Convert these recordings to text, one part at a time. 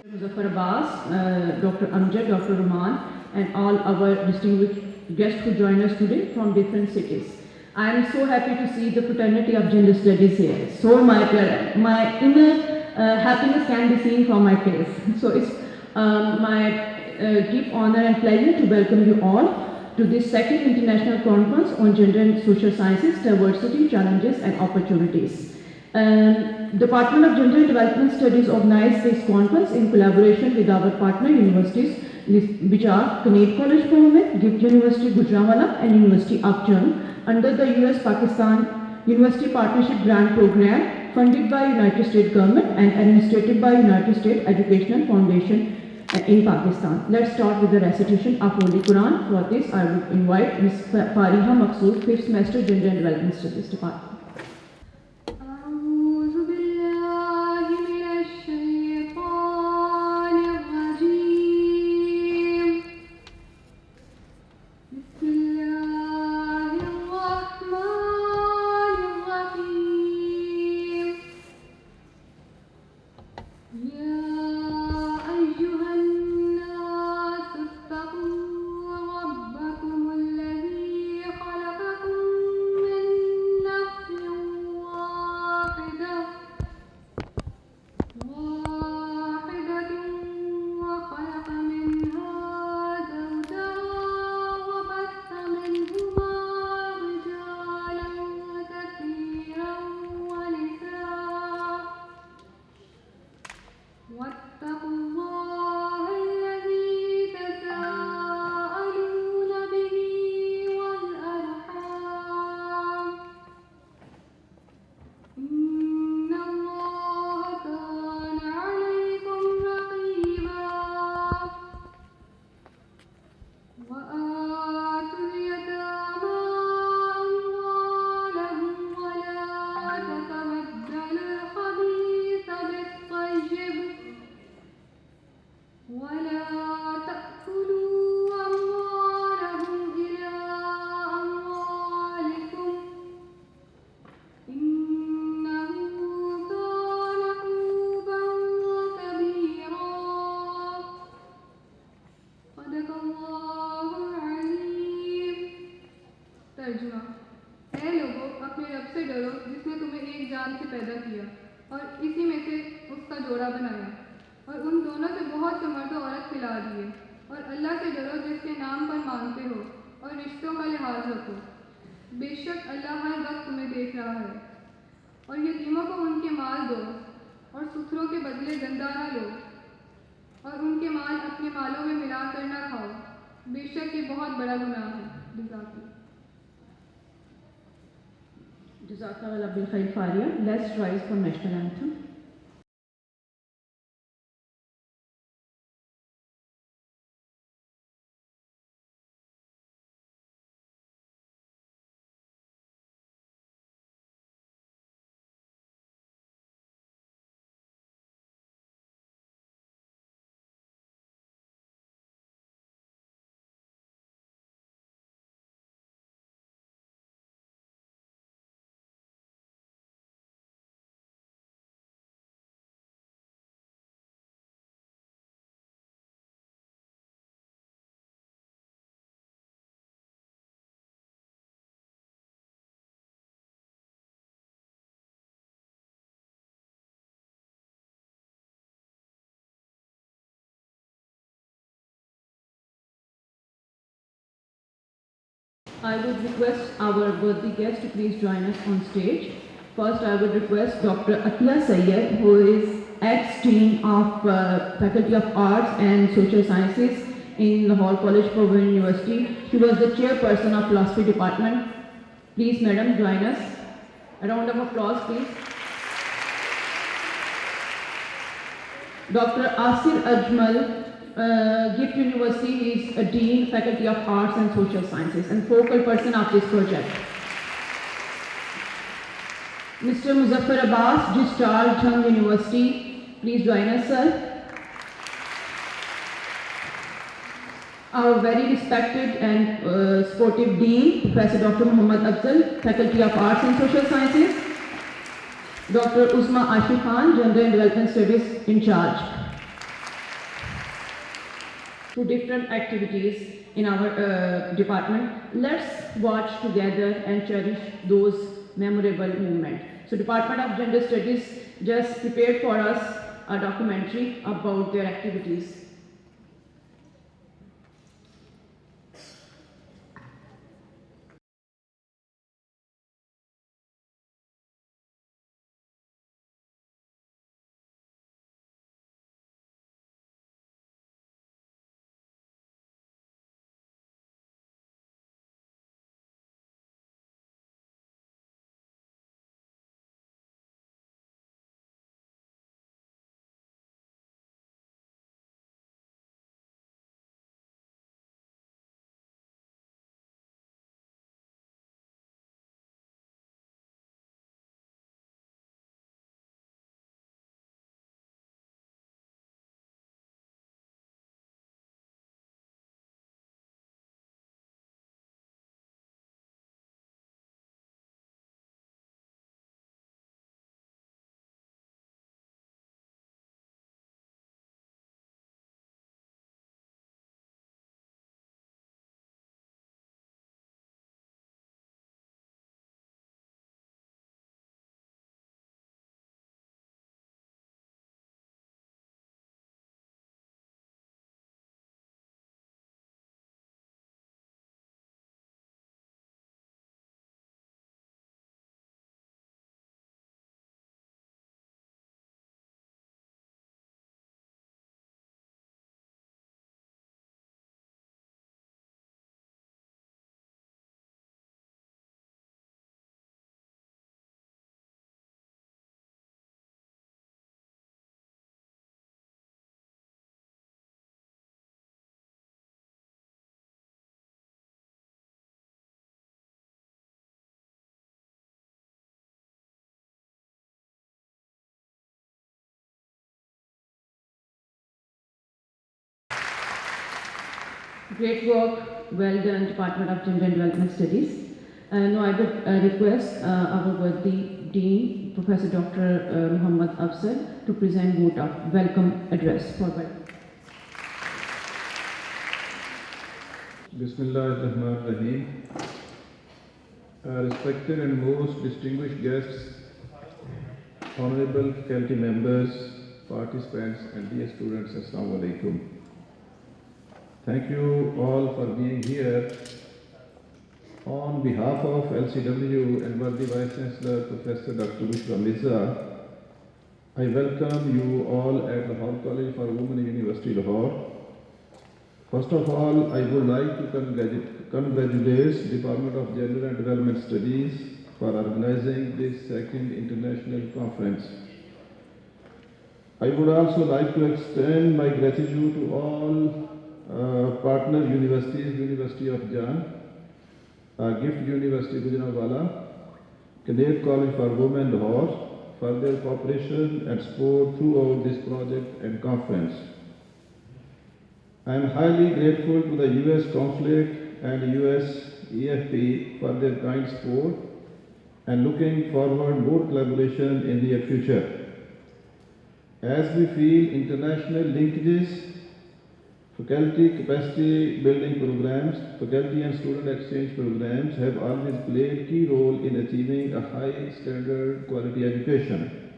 Muzaffar Abbas, Dr. Amjad, Dr. Rahman, and all our distinguished guests who join us today from different cities. I am so happy to see the fraternity of gender studies here. So my inner happiness can be seen from my face. So it's my deep honor and pleasure to welcome you all to this second international conference on gender and social sciences, diversity, challenges and opportunities. Department of Gender and Development Studies organized this conference in collaboration with our partner universities, which are Kinnaird College, Dept University, Gujranwala, and University of Jhang, under the US Pakistan University Partnership Grant Program, funded by United States Government and administrated by United States Educational Foundation in Pakistan. Let's start with the recitation of Holy Quran. For this, I would invite Ms. Fariha Maqsood, 5th semester Gender and Development Studies Department. ऐ लोगों, अपने रब से डरो जिसने तुम्हें एक जान से पैदा किया और इसी में से उसका जोड़ा बनाया और उन दोनों से बहुत से मर्द और औरत खिला दिए। और अल्लाह से डरो जिसके नाम पर मांगते हो और रिश्तों का लिहाज रखो। बेशक अल्लाह हर वक्त तुम्हें देख रहा है। और यतीमों को उनके माल दो और सुथरों के बदले गंदा न लो और उनके माल अपने मालों में मिलाकर न खाओ। बेशक ये बहुत बड़ा गुनाह है। Jazakallah bil khair Faria. Let's rise for national anthem. I would request our worthy guests to please join us on stage. First, I would request Dr. Atiya Sayyed, who is ex-dean of Faculty of Arts and Social Sciences in Lahore College, University. She was the chairperson of Philosophy Department. Please, madam, join us. A round of applause, please. Dr. Asir Ajmal, Dept University is a Dean, Faculty of Arts and Social Sciences and focal person of this project. Mr. Muzaffar Abbas, discharged Jhang University. Please join us, sir. Our very respected and supportive Dean, Professor Dr. Muhammad Afzal, Faculty of Arts and Social Sciences. Dr. Usma Ashif Khan, Gender and Development Studies in charge. to different activities in our department. Let's watch together and cherish those memorable moments. So Department of Gender Studies just prepared for us a documentary about their activities. Great work, well done, Department of Gender and Development Studies. Now I would request our worthy Dean, Professor Dr. Muhammad Afzal, to present vote of welcome address. Forward. Bismillahirrahmanirrahim. Respected and most distinguished guests, honorable faculty members, participants, and dear students, Assalamu alaikum. Thank you all for being here. On behalf of LCWU and worthy Vice Chancellor Professor Dr. Bushra Mirza, I welcome you all at Lahore College for Women University Lahore. First of all, I would like to congratulate Department of Gender and Development Studies for organizing this second international conference. I would also like to extend my gratitude to all partner universities, University of Jhang, Gift University Gujranwala, Kinnaird College for Women Lahore, for their cooperation and support throughout this project and conference. I am highly grateful to the US Consulate and USEFP for their kind support and looking forward more collaboration in the near future. As we feel international linkages, faculty capacity building programs, faculty and student exchange programs have always played a key role in achieving a high standard quality education.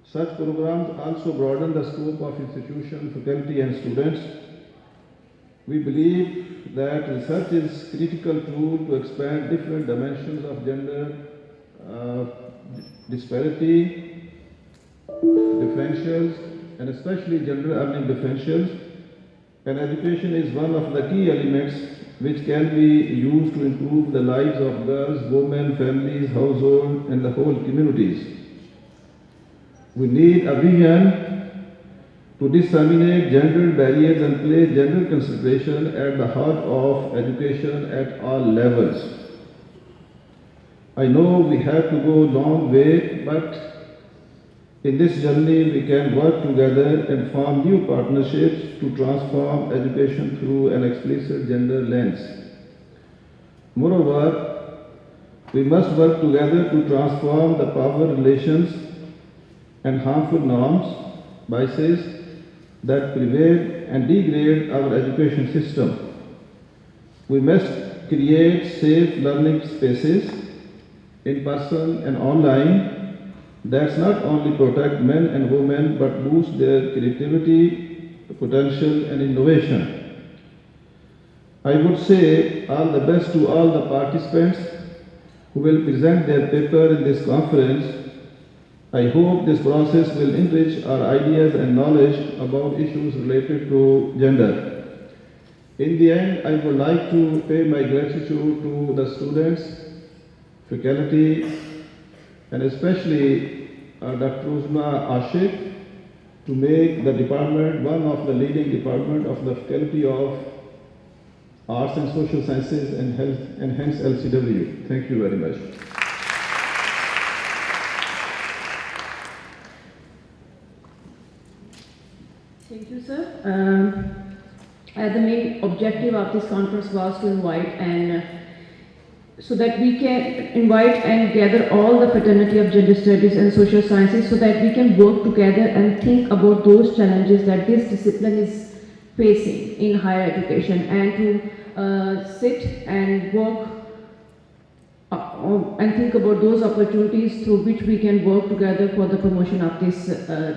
Such programs also broaden the scope of institution, faculty and students. We believe that research is a critical tool to expand different dimensions of gender disparity, differentials, and especially gender earning differentials. And education is one of the key elements which can be used to improve the lives of girls, women, families, households, and the whole communities. We need a vision to disseminate gender barriers and place gender consideration at the heart of education at all levels. I know we have to go a long way, but in this journey, we can work together and form new partnerships to transform education through an explicit gender lens. Moreover, we must work together to transform the power relations and harmful norms, biases, that pervade and degrade our education system. We must create safe learning spaces in person and online that not only protect men and women but boost their creativity, potential and innovation. I would say all the best to all the participants who will present their paper in this conference. I hope this process will enrich our ideas and knowledge about issues related to gender. In the end, I would like to pay my gratitude to the students, faculty, and especially Dr. Uzma Ashik to make the department one of the leading departments of the Faculty of Arts and Social Sciences and Health, and hence LCWU. Thank you very much. Thank you, sir. The main objective of this conference was to invite and so that we can invite and gather all the fraternity of gender studies and social sciences so that we can work together and think about those challenges that this discipline is facing in higher education, and to sit and work and think about those opportunities through which we can work together for the promotion of this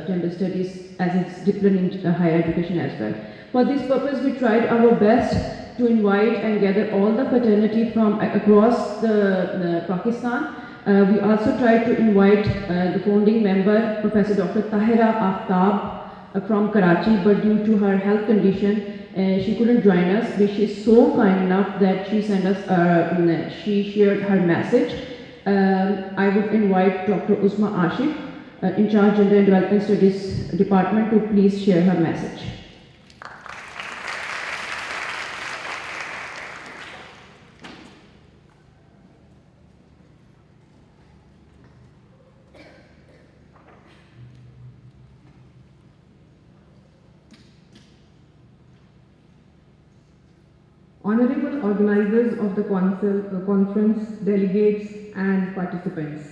gender studies as its discipline in higher education as well. For this purpose, we tried our best to invite and gather all the fraternity from across the Pakistan. We also tried to invite the founding member, Professor Dr. Tahira Aftab from Karachi, but due to her health condition, she couldn't join us. But she is so kind enough that she sent us, she shared her message. I would invite Dr. Uzma Ashik, in charge Gender and Development Studies Department, to please share her message. Honorable organizers of the conference, delegates and participants,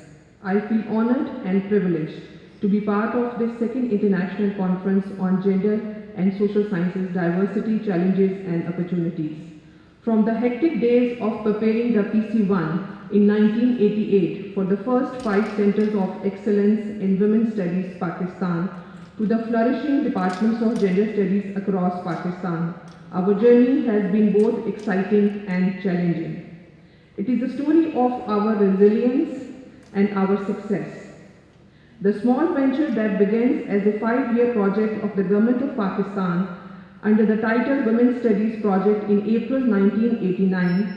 I feel honored and privileged to be part of this second international conference on gender and social sciences, diversity, challenges and opportunities. From the hectic days of preparing the PC1 in 1988 for the first 5 centers of excellence in women's studies, Pakistan, to the flourishing departments of gender studies across Pakistan, our journey has been both exciting and challenging. It is a story of our resilience and our success. The small venture that begins as a 5-year project of the Government of Pakistan under the title Women's Studies Project in April 1989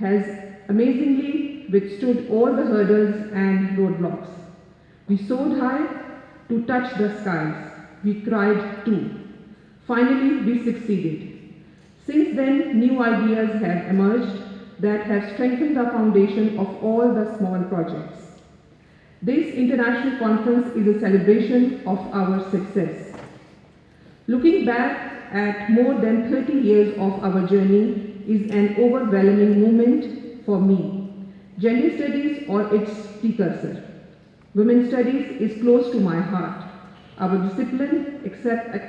has amazingly withstood all the hurdles and roadblocks. We soared high to touch the skies. We cried too. Finally, we succeeded. Since then, new ideas have emerged that have strengthened the foundation of all the small projects. This international conference is a celebration of our success. Looking back at more than 30 years of our journey is an overwhelming moment for me. Gender studies or its precursor. Women's studies is close to my heart. Our discipline expects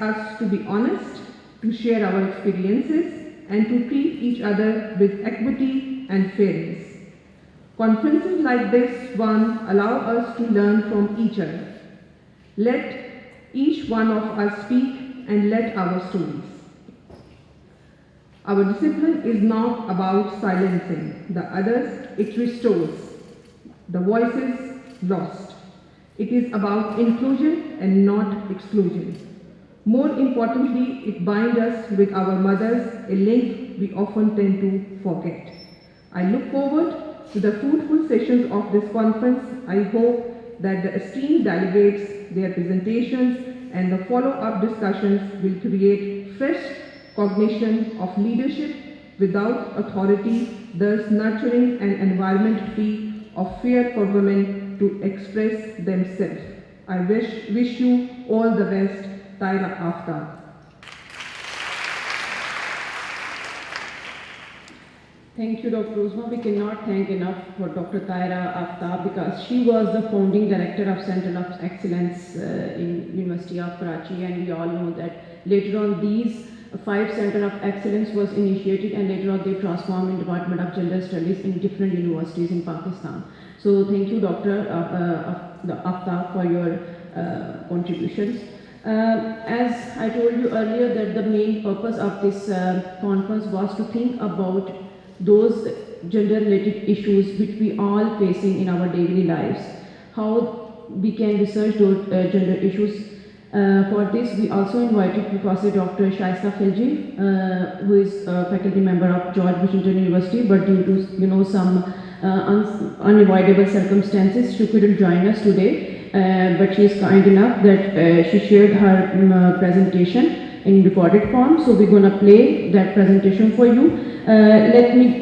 us to be honest, to share our experiences, and to treat each other with equity and fairness. Conferences like this one allow us to learn from each other. Let each one of us speak and let our stories. Our discipline is not about silencing the others, it restores the voices lost. It is about inclusion and not exclusion. More importantly, it binds us with our mothers, a link we often tend to forget. I look forward to the fruitful sessions of this conference. I hope that the esteemed delegates, their presentations, and the follow-up discussions will create fresh cognition of leadership without authority, thus nurturing an environment free of fear for women to express themselves. I wish you all the best. Tahira Aftab. Thank you, Dr. Uzma. We cannot thank enough for Dr. Taira Aftab because she was the founding director of Center of Excellence in University of Karachi, and we all know that later on these 5 Center of Excellence was initiated, and later on they transformed in Department of Gender Studies in different universities in Pakistan. So thank you, Dr. Aftab, for your contributions. As I told you earlier, that the main purpose of this conference was to think about those gender-related issues which we all facing in our daily lives, how we can research those gender issues. For this, we also invited Professor Dr. Shaista Khilji, who is a faculty member of George Washington University, but due to some unavoidable circumstances, she couldn't join us today. But she is kind enough that she shared her presentation in recorded form, so we're going to play that presentation for you. Let me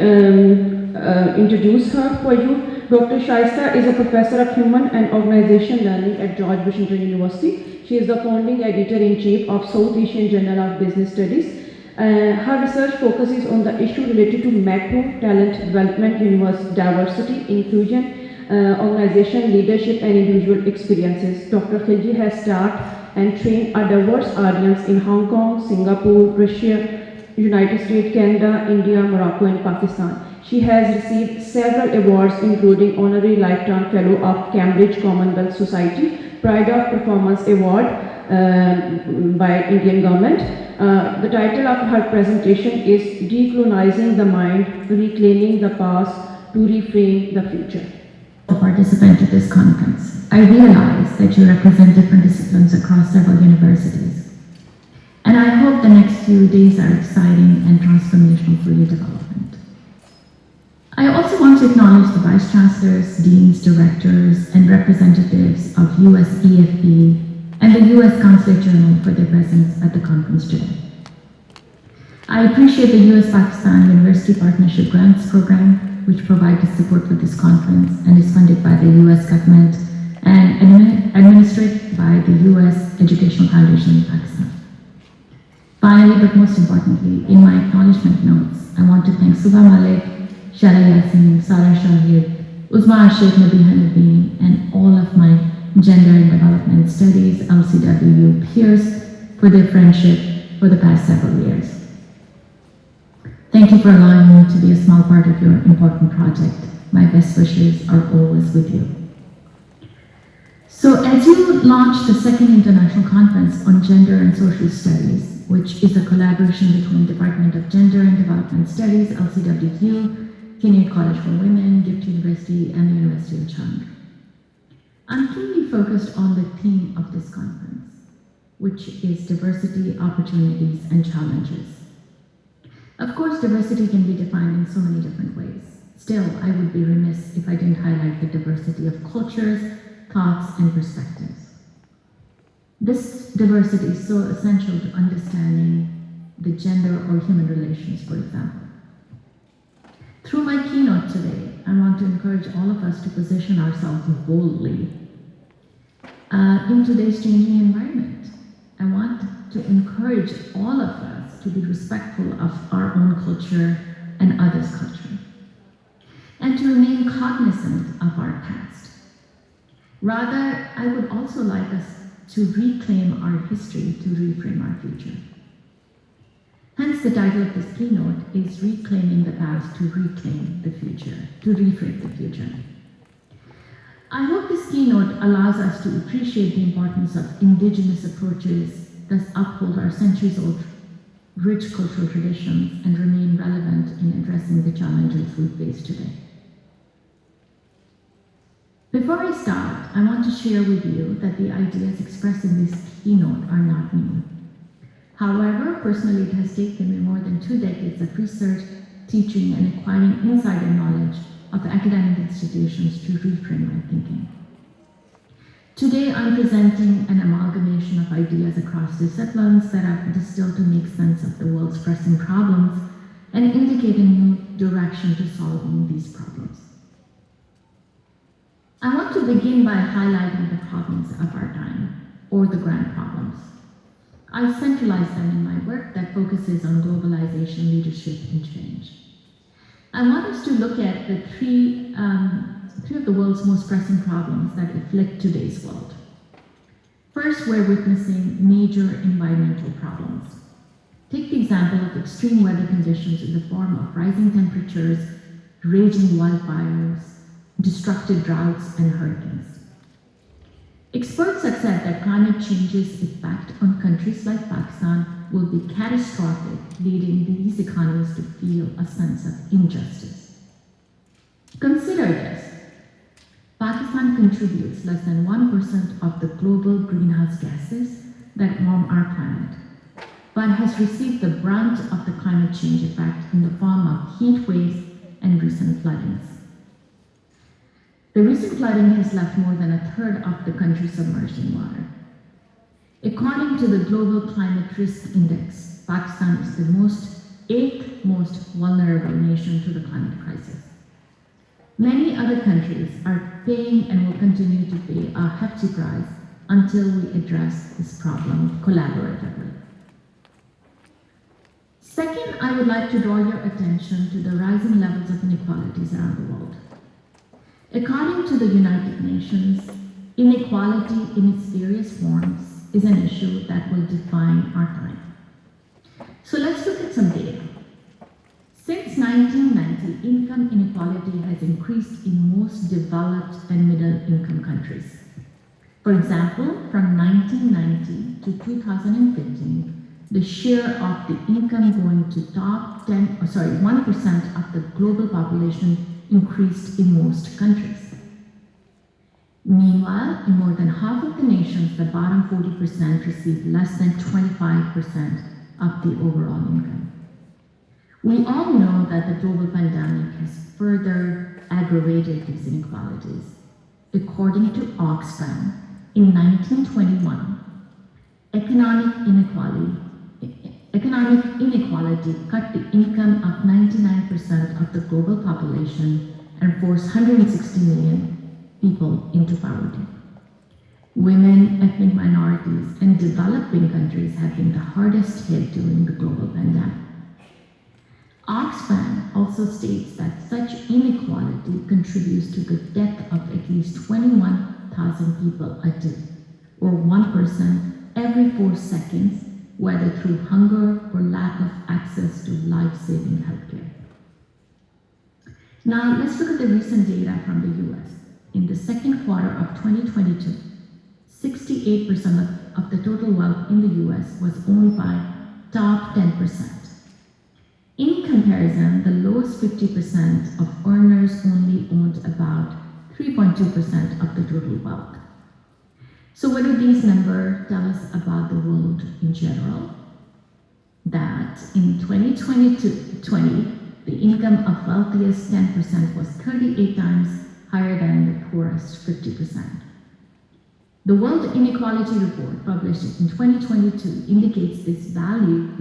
introduce her for you. Dr. Shaista is a professor of human and organization learning at George Washington University. She is the founding editor-in-chief of South Asian Journal of Business Studies. Her research focuses on the issue related to macro talent development, diversity, inclusion, organization, leadership, and individual experiences. Dr. Khilji has staffed and trained a diverse audience in Hong Kong, Singapore, Russia, United States, Canada, India, Morocco, and Pakistan. She has received several awards, including Honorary Lifetime Fellow of Cambridge Commonwealth Society, Pride of Performance Award by Indian government. The title of her presentation is Decolonizing the Mind, Reclaiming the Past to Reframe the Future. Participant at this conference, I realize that you represent different disciplines across several universities. And I hope the next few days are exciting and transformational for your development. I also want to acknowledge the Vice Chancellors, Deans, Directors, and representatives of USEFP and the US Consulate General for their presence at the conference today. I appreciate the US-Pakistan University Partnership Grants Program, which provides support for this conference and is funded by the US government and administered by the US Educational Foundation in Pakistan. Finally, but most importantly, in my acknowledgement notes, I want to thank Subha Malik, Shara Yasin, Sara Shahid, Uzma Ashik, Nabiha Nabeen, and all of my Gender and Development Studies, LCWU peers for their friendship for the past several years. Thank you for allowing me to be a small part of your important project. My best wishes are always with you. So as you launch the second International Conference on Gender and Social Studies, which is a collaboration between Department of Gender and Development Studies, LCWU, Kinnaird College for Women, Dept University, and the University of Jhang. I'm keenly focused on the theme of this conference, which is diversity, opportunities, and challenges. Of course, diversity can be defined in so many different ways. Still, I would be remiss if I didn't highlight the diversity of cultures, thoughts, and perspectives. This diversity is so essential to understanding the gender or human relations, for example. Through my keynote today, I want to encourage all of us to position ourselves boldly in today's changing environment. I want to encourage all of us to be respectful of our own culture and others' culture, and to remain cognizant of our past. Rather, I would also like us to reclaim our history to reframe our future. Hence, the title of this keynote is Reclaiming the Past to Reclaim the Future, to Reframe the Future. I hope this keynote allows us to appreciate the importance of indigenous approaches, thus uphold our centuries-old rich cultural traditions and remain relevant in addressing the challenges we face today. Before I start, I want to share with you that the ideas expressed in this keynote are not new. However, personally, it has taken me more than 2 decades of research, teaching, and acquiring insider knowledge of academic institutions to reframe my thinking. Today, I'm presenting an amalgamation of ideas across disciplines that are distilled to make sense of the world's pressing problems and indicate a new direction to solving these problems. I want to begin by highlighting the problems of our time, or the grand problems. I centralize them in my work that focuses on globalization, leadership, and change. I want us to look at the three of the world's most pressing problems that afflict today's world. First, we're witnessing major environmental problems. Take the example of extreme weather conditions in the form of rising temperatures, raging wildfires, destructive droughts, and hurricanes. Experts have said that climate change's effect on countries like Pakistan will be catastrophic, leading these economies to feel a sense of injustice. Consider this. Pakistan contributes less than 1% of the global greenhouse gases that warm our planet, but has received the brunt of the climate change effect in the form of heat waves and recent floodings. The recent flooding has left more than a third of the country submerged in water. According to the Global Climate Risk Index, Pakistan is the eighth most vulnerable nation to the climate crisis. Many other countries are paying and will continue to pay a hefty price until we address this problem collaboratively. Second, I would like to draw your attention to the rising levels of inequalities around the world. According to the United Nations, inequality in its various forms is an issue that will define our time. So let's look at some data. Since 1990, income inequality has increased in most developed and middle-income countries. For example, from 1990 to 2015, the share of the income going to top 1% of the global population increased in most countries. Meanwhile, in more than half of the nations, the bottom 40% receive less than 25% of the overall income. We all know that the global pandemic has further aggravated these inequalities. According to Oxfam, in 1921, economic inequality cut the income of 99% of the global population and forced 160 million people into poverty. Women, ethnic minorities, and developing countries have been the hardest hit during the global pandemic. Oxfam also states that such inequality contributes to the death of at least 21,000 people a day, or 1 person every 4 seconds, whether through hunger or lack of access to life-saving healthcare. Now, let's look at the recent data from the US. In the second quarter of 2022, 68% of the total wealth in the US was owned by top 10%. In comparison, the lowest 50% of earners only owned about 3.2% of the total wealth. So what do these numbers tell us about the world in general? That in 2020, the income of wealthiest 10% was 38 times higher than the poorest 50%. The World Inequality Report, published in 2022, indicates this value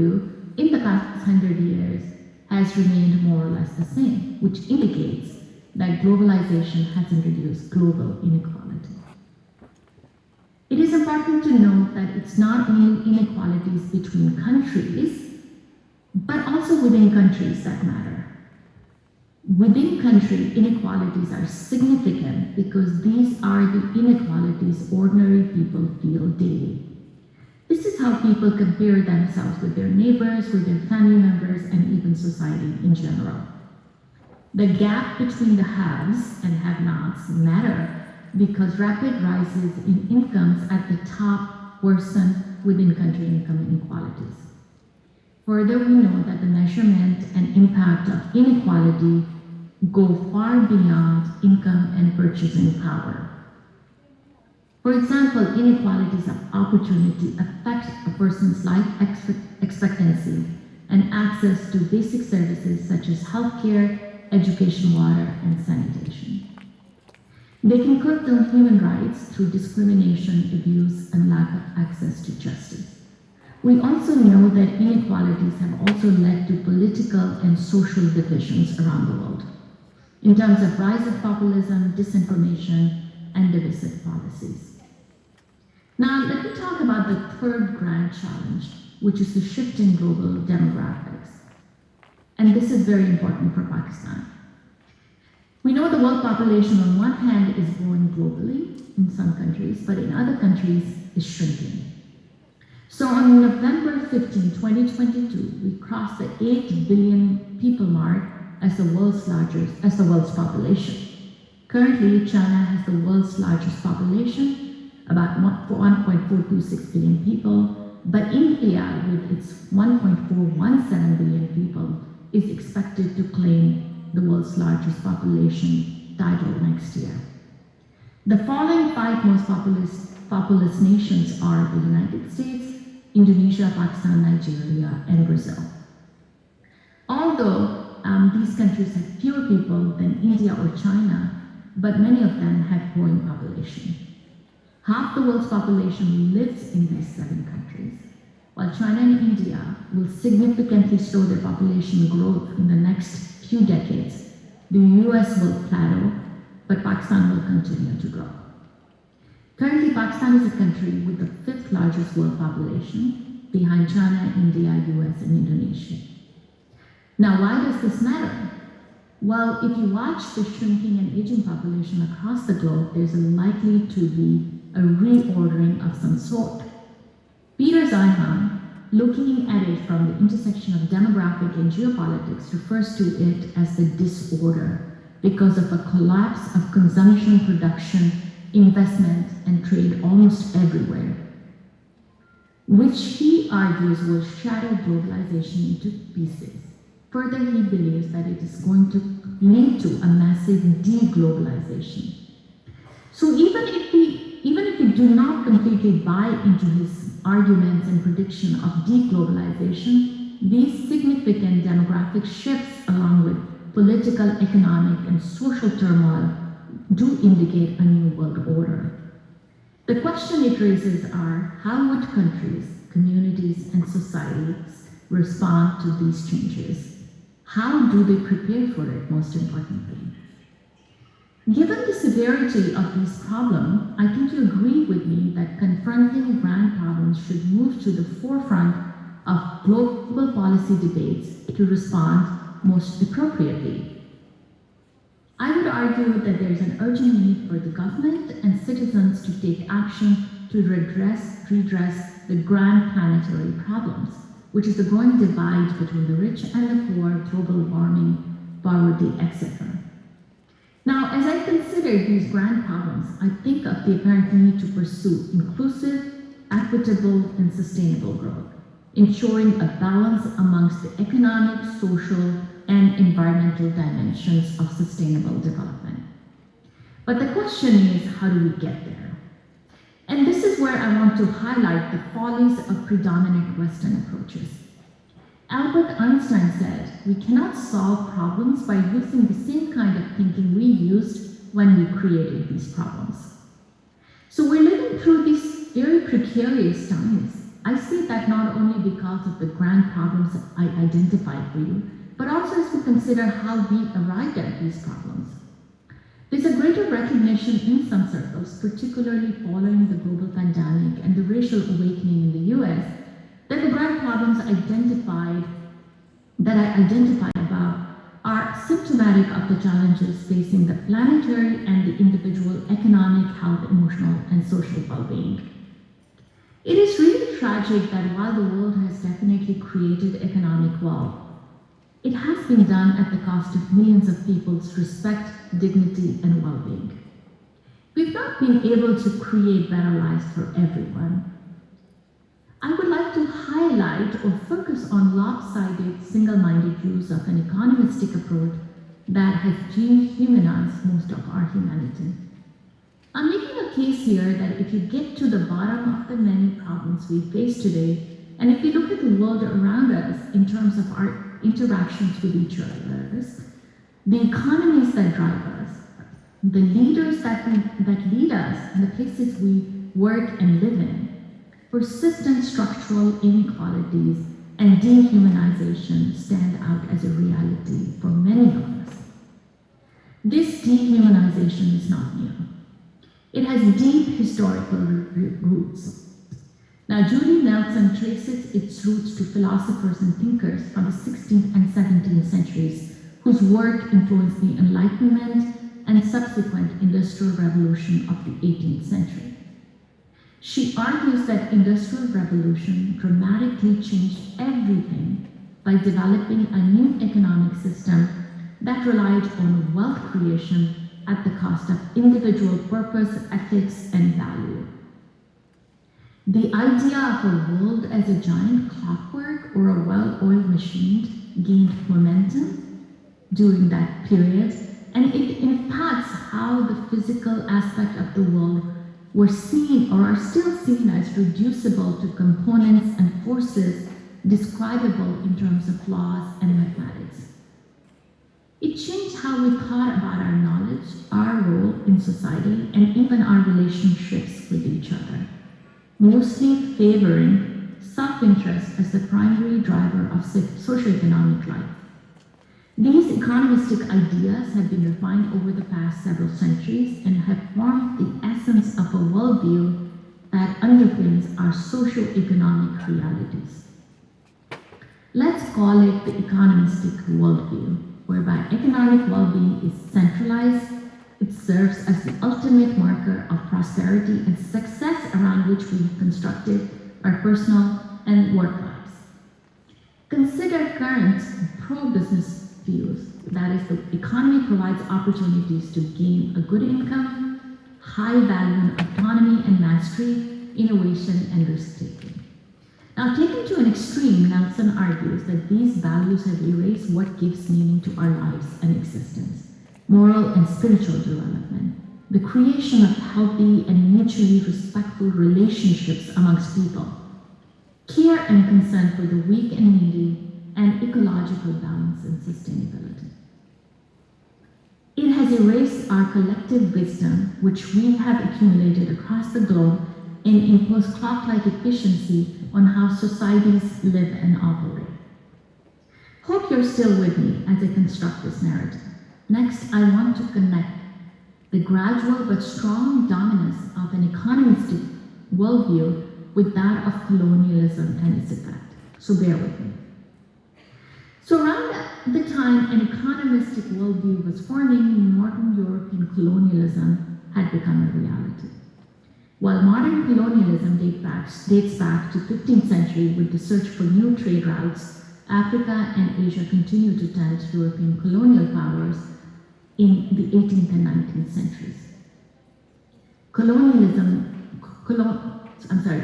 in the past 100 years has remained more or less the same, which indicates that globalization has introduced global inequality. It is important to note that it's not only inequalities between countries, but also within countries that matter. Within country, inequalities are significant because these are the inequalities ordinary people feel daily. This is how people compare themselves with their neighbors, with their family members, and even society in general. The gap between the haves and have-nots matter because rapid rises in incomes at the top worsen within country income inequalities. Further, we know that the measurement and impact of inequality go far beyond income and purchasing power. For example, inequalities of opportunity affect a person's life expectancy and access to basic services such as healthcare, education, water, and sanitation. They can curtail human rights through discrimination, abuse, and lack of access to justice. We also know that inequalities have also led to political and social divisions around the world in terms of rise of populism, disinformation, and divisive policies. Now, let me talk about the third grand challenge, which is the shift in global demographics. And this is very important for Pakistan. We know the world population on one hand is growing globally in some countries, but in other countries is shrinking. So on November 15, 2022, we crossed the 8 billion people mark as the world's population. Currently, China has the world's largest population, about 1.426 billion people, but India, with its 1.417 billion people, is expected to claim the world's largest population title next year. The following 5 most populous nations are the United States, Indonesia, Pakistan, Nigeria, and Brazil. Although these countries have fewer people than India or China, but many of them have growing population. Half the world's population lives in these 7 countries. While China and India will significantly slow their population growth in the next few decades, the US will plateau, but Pakistan will continue to grow. Currently, Pakistan is a country with the 5th largest world population, behind China, India, US, and Indonesia. Now, why does this matter? Well, if you watch the shrinking and aging population across the globe, there's likely to be a reordering of some sort. Peter Zeihan, looking at it from the intersection of demographic and geopolitics, refers to it as the disorder because of a collapse of consumption, production, investment, and trade almost everywhere, which he argues will shatter globalization into pieces. Further, he believes that it is going to lead to a massive deglobalization. So even if we do not completely buy into his arguments and prediction of deglobalization, these significant demographic shifts, along with political, economic, and social turmoil, do indicate a new world order. The question it raises are, how would countries, communities, and societies respond to these changes? How do they prepare for it, most importantly? Given the severity of these problems, I think you agree with me that confronting grand problems should move to the forefront of global policy debates to respond most appropriately. I would argue that there is an urgent need for the government and citizens to take action to redress the grand planetary problems, which is the growing divide between the rich and the poor, global warming, poverty, etc. Now, as I consider these grand problems, I think of the apparent need to pursue inclusive, equitable, and sustainable growth, ensuring a balance amongst the economic, social, and environmental dimensions of sustainable development. But the question is, how do we get there? And this is where I want to highlight the follies of predominant Western approaches. Albert Einstein said, we cannot solve problems by using the same kind of thinking we used when we created these problems. So we're living through these very precarious times. I say that not only because of the grand problems I identified for you, but also as we consider how we arrived at these problems. There's a greater recognition in some circles, particularly following the global pandemic and the racial awakening in the US, that the grand problems that I identified above are symptomatic of the challenges facing the planetary and the individual economic, health, emotional, and social well-being. It is really tragic that while the world has definitely created economic wealth, it has been done at the cost of millions of people's respect, dignity, and well-being. We've not been able to create better lives for everyone. I would like to highlight or focus on lopsided, single-minded use of an economistic approach that has dehumanized most of our humanity. I'm making a case here that if you get to the bottom of the many problems we face today, and if we look at the world around us in terms of our interactions with each other, the economies that drive us, the leaders that lead us, and the places we work and live in, persistent structural inequalities and dehumanization stand out as a reality for many of us. This dehumanization is not new. It has deep historical roots. Now, Julie Nelson traces its roots to philosophers and thinkers from the 16th and 17th centuries, whose work influenced the Enlightenment and subsequent Industrial Revolution of the 18th century. She argues that Industrial Revolution dramatically changed everything by developing a new economic system that relied on wealth creation at the cost of individual purpose, ethics, and value. The idea of a world as a giant clockwork or a well-oiled machine gained momentum during that period, and it impacts how the physical aspect of the world were seen or are still seen as reducible to components and forces describable in terms of laws and mathematics. It changed how we thought about our knowledge, our role in society, and even our relationships with each other, mostly favoring self-interest as the primary driver of socioeconomic life. These economistic ideas have been refined over the past several centuries and have formed the essence of a worldview that underpins our socioeconomic realities. Let's call it the economistic worldview, whereby economic well-being is centralized. It serves as the ultimate marker of prosperity and success around which we have constructed our personal and work lives. Consider current pro-business views. That is, the economy provides opportunities to gain a good income, high value in autonomy and mastery, innovation, and risk-taking. Now, taken to an extreme, Nelson argues that these values have erased what gives meaning to our lives and existence: moral and spiritual development, the creation of healthy and mutually respectful relationships amongst people, care and concern for the weak and needy, and ecological balance and sustainability. It has erased our collective wisdom, which we have accumulated across the globe, and imposed clock-like efficiency on how societies live and operate. Hope you're still with me as I construct this narrative. Next, I want to connect the gradual but strong dominance of an economistic worldview with that of colonialism and its effect. So bear with me. So around the time an economistic worldview was forming, modern European colonialism had become a reality. While modern colonialism dates back to 15th century with the search for new trade routes, Africa and Asia continued to tempt European colonial powers in the 18th and 19th centuries.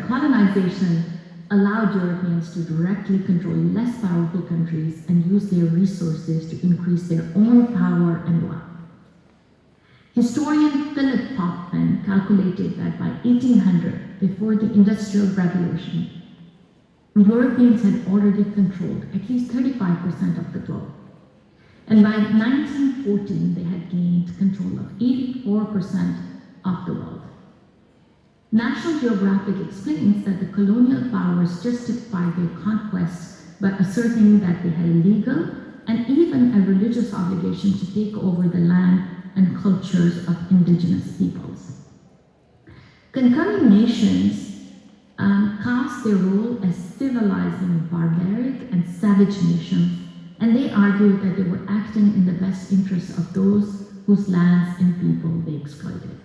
Colonization allowed Europeans to directly control less powerful countries and use their resources to increase their own power and wealth. Historian Philip Hoffman calculated that by 1800, before the Industrial Revolution, Europeans had already controlled at least 35% of the globe. And by 1914, they had gained control of 84% of the world. National Geographic explains that the colonial powers justified their conquests by asserting that they had a legal and even a religious obligation to take over the land and cultures of indigenous peoples. Concurring nations cast their role as civilizing barbaric and savage nations, and they argued that they were acting in the best interests of those whose lands and people they exploited.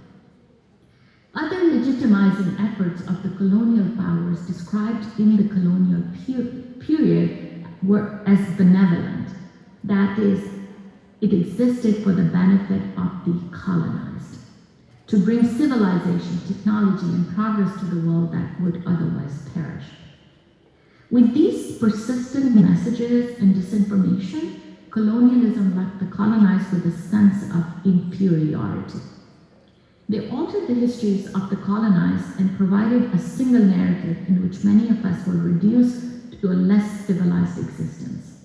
Other legitimizing efforts of the colonial powers described in the colonial period were as benevolent. That is, it existed for the benefit of the colonized, to bring civilization, technology, and progress to the world that would otherwise perish. With these persistent messages and disinformation, colonialism left the colonized with a sense of inferiority. They altered the histories of the colonized and provided a single narrative in which many of us were reduced to a less civilized existence.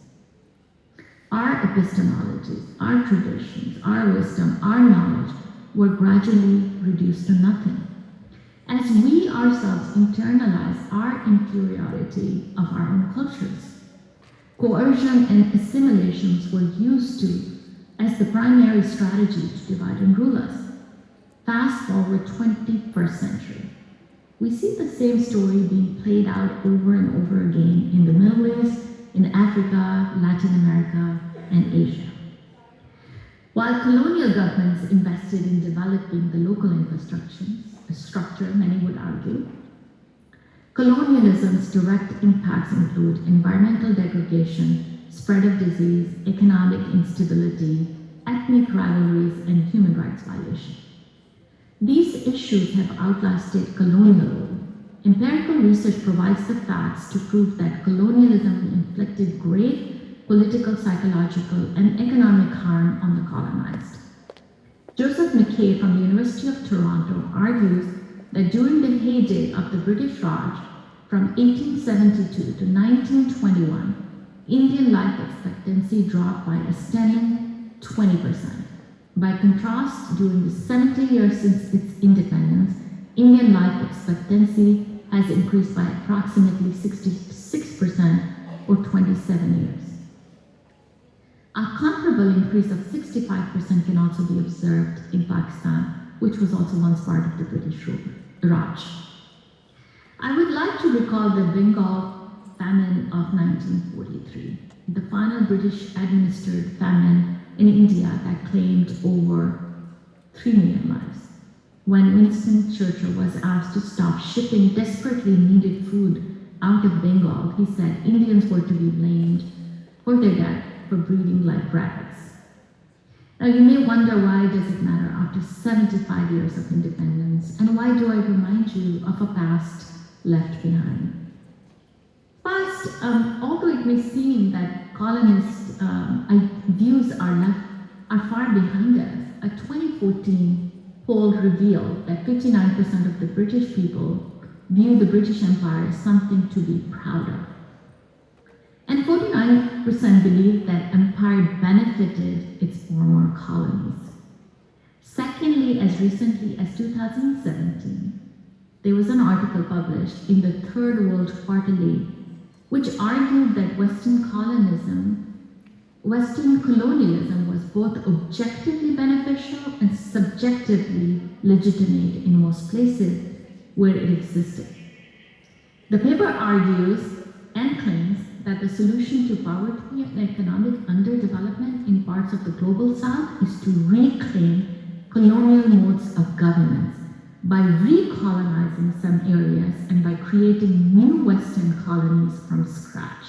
Our epistemologies, our traditions, our wisdom, our knowledge were gradually reduced to nothing, as we ourselves internalize our inferiority of our own cultures. Coercion and assimilations were used to as the primary strategy to divide and rule us. Fast forward 21st century. We see the same story being played out over and over again in the Middle East, in Africa, Latin America, and Asia. While colonial governments invested in developing the local structure, many would argue, colonialism's direct impacts include environmental degradation, spread of disease, economic instability, ethnic rivalries, and human rights violations. These issues have outlasted colonial rule. Empirical research provides the facts to prove that colonialism inflicted grave political, psychological, and economic harm on the colonized. Joseph McKay from the University of Toronto argues that during the heyday of the British Raj, from 1872 to 1921, Indian life expectancy dropped by a stunning 20%. By contrast, during the 70 years since its independence, Indian life expectancy has increased by approximately 66% or 27 years. A comparable increase of 65% can also be observed in Pakistan, which was also once part of the British Raj. I would like to recall the Bengal famine of 1943, the final British administered famine in India that claimed over 3 million lives. When Winston Churchill was asked to stop shipping desperately needed food out of Bengal, he said Indians were to be blamed for their death for breeding like rabbits. Now you may wonder, why does it matter after 75 years of independence, and why do I remind you of a past left behind? First, although it may seem that colonist views are far behind us, a 2014 poll revealed that 59% of the British people view the British Empire as something to be proud of. And 49% believe that empire benefited its former colonies. Secondly, as recently as 2017, there was an article published in the Third World Quarterly which argued that Western colonialism was both objectively beneficial and subjectively legitimate in most places where it existed. The paper argues and claims that the solution to poverty and economic underdevelopment in parts of the global south is to reclaim colonial modes of governance by recolonizing some areas and by creating new Western colonies from scratch.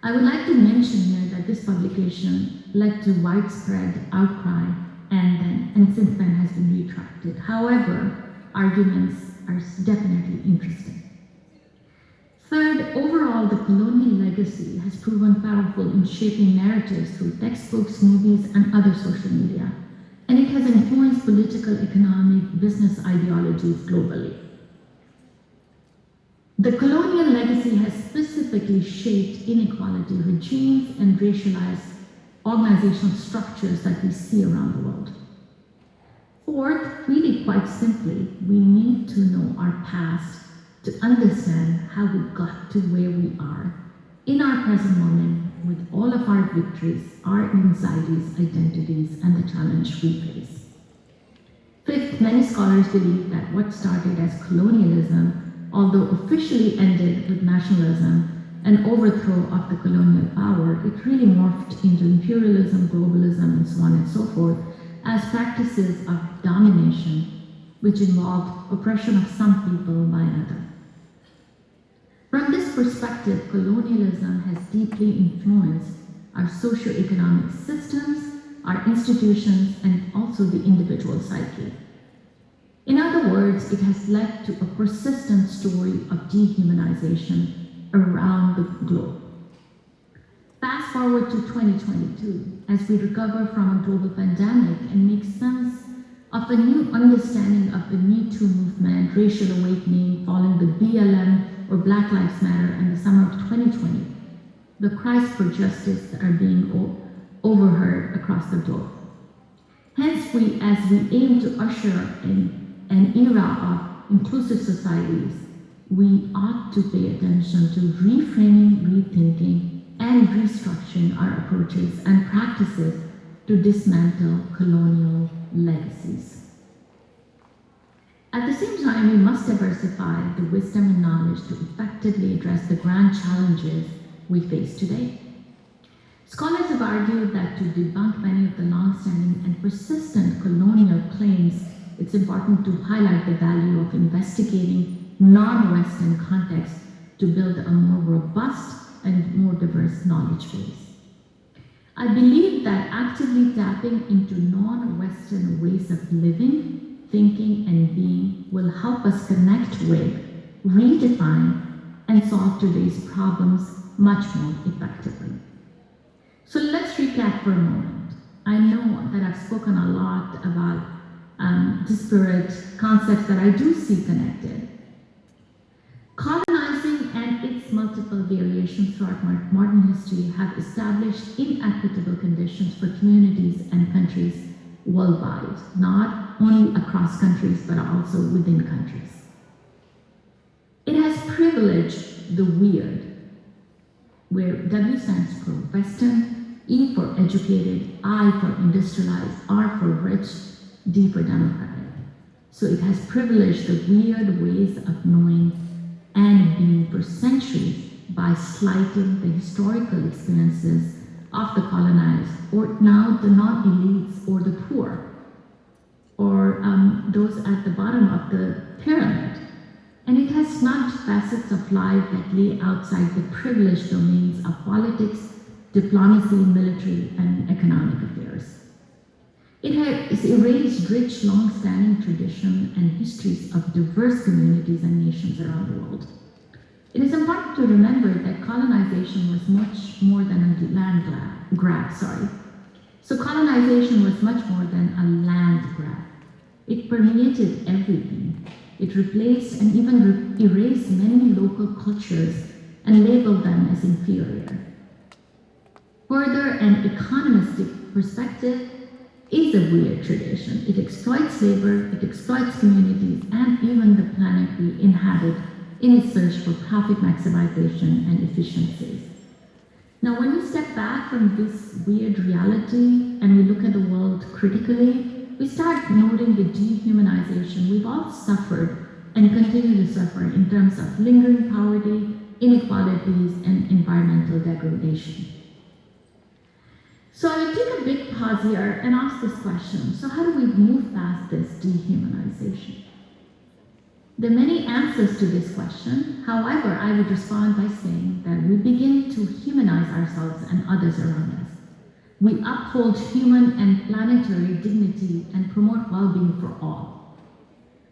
I would like to mention here that this publication led to widespread outcry and since then has been retracted. However, arguments are definitely interesting. Third, overall, the colonial legacy has proven powerful in shaping narratives through textbooks, movies, and other social media, and it has influenced political, economic, business ideologies globally. The colonial legacy has specifically shaped inequality regimes and racialized organizational structures that we see around the world. Fourth, really quite simply, we need to know our past to understand how we got to where we are in our present moment with all of our victories, our anxieties, identities, and the challenge we face. Fifth, many scholars believe that what started as colonialism, although officially ended with nationalism and overthrow of the colonial power, it really morphed into imperialism, globalism, and so on and so forth, as practices of domination, which involved oppression of some people by another. From this perspective, colonialism has deeply influenced our socio-economic systems, our institutions, and also the individual psyche. In other words, it has led to a persistent story of dehumanization around the globe. Fast forward to 2022, as we recover from a global pandemic and make sense of a new understanding of the Me Too movement, racial awakening following the BLM or Black Lives Matter in the summer of 2020, the cries for justice are being overheard across the globe. Hence, as we aim to usher in an era of inclusive societies, we ought to pay attention to reframing, rethinking, and restructuring our approaches and practices to dismantle colonial legacies. At the same time, we must diversify the wisdom and knowledge to effectively address the grand challenges we face today. Scholars have argued that to debunk many of the long-standing and persistent colonial claims, it's important to highlight the value of investigating non-Western contexts to build a more robust and more diverse knowledge base. I believe that actively tapping into non-Western ways of living, thinking, and being will help us connect with, redefine, and solve today's problems much more effectively. So let's recap for a moment. I know that I've spoken a lot about disparate concepts that I do see connected. Colonizing and its multiple variations throughout modern history have established inequitable conditions for communities and countries worldwide, not only across countries, but also within countries. It has privileged the weird, where W stands for Western, E for educated, I for industrialized, R for rich, D for democratic. So it has privileged the weird ways of knowing and being for centuries by slighting the historical experiences of the colonized, or now the non-elites or the poor, or those at the bottom of the pyramid. And it has snubbed facets of life that lay outside the privileged domains of politics, diplomacy, military, and economic affairs. It has erased rich, long-standing tradition and histories of diverse communities and nations around the world. It is important to remember that colonization was much more than a land grab. So colonization was much more than a land grab. It permeated everything. It replaced and even erased many local cultures and labeled them as inferior. Further, an economistic perspective is a weird tradition. It exploits labor, it exploits communities, and even the planet we inhabit in its search for profit maximization and efficiencies. Now, when we step back from this weird reality and we look at the world critically, we start noting the dehumanization we've all suffered and continue to suffer in terms of lingering poverty, inequalities, and environmental degradation. So I will take a big pause here and ask this question. So how do we move past this dehumanization? There are many answers to this question. However, I would respond by saying that we begin to humanize ourselves and others around us. We uphold human and planetary dignity and promote well-being for all.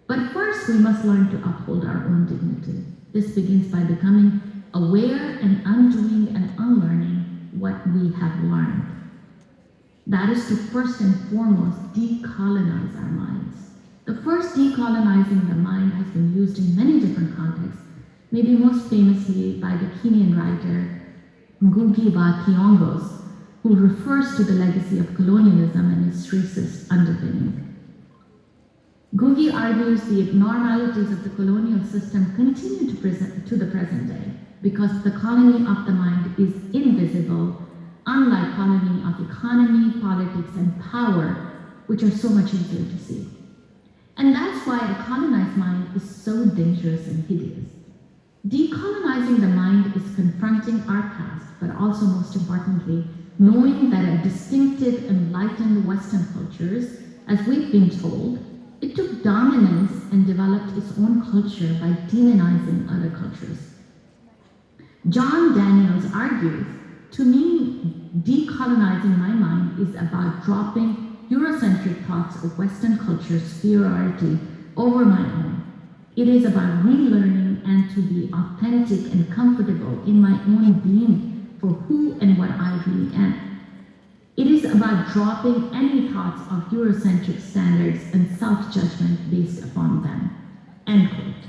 But first, we must learn to uphold our own dignity. This begins by becoming aware and undoing and unlearning what we have learned. That is to first and foremost decolonize our minds. The first decolonizing the mind has been used in many different contexts, maybe most famously by the Kenyan writer Ngugi wa Thiong'o, who refers to the legacy of colonialism and its racist underpinning. Ngugi argues the abnormalities of the colonial system continue to the present day because the colony of the mind is invisible, unlike colony of economy, politics, and power, which are so much easier to see. And that's why a colonized mind is so dangerous and hideous. Decolonizing the mind is confronting our past, but also most importantly, knowing that a distinctive, enlightened Western cultures, as we've been told, it took dominance and developed its own culture by demonizing other cultures. John Daniels argues, to me, decolonizing my mind is about dropping Eurocentric thoughts of Western culture's superiority over my own. It is about relearning and to be authentic and comfortable in my own being for who and what I really am. It is about dropping any thoughts of Eurocentric standards and self-judgment based upon them. End quote.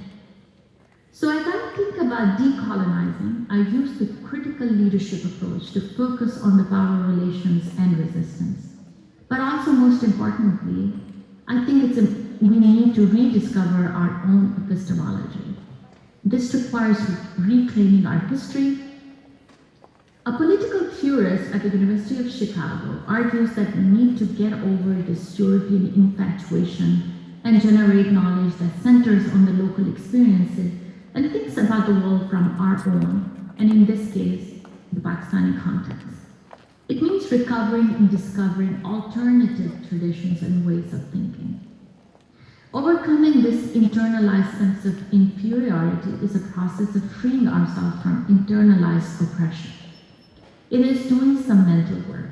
So as I think about decolonizing, I use the critical leadership approach to focus on the power relations and resistance. But also, most importantly, I think we need to rediscover our own epistemology. This requires reclaiming our history. A political theorist at the University of Chicago argues that we need to get over this European infatuation and generate knowledge that centers on the local experiences and thinks about the world from our own, and in this case, the Pakistani context. It means recovering and discovering alternative traditions and ways of thinking. Overcoming this internalized sense of inferiority is a process of freeing ourselves from internalized oppression. It is doing some mental work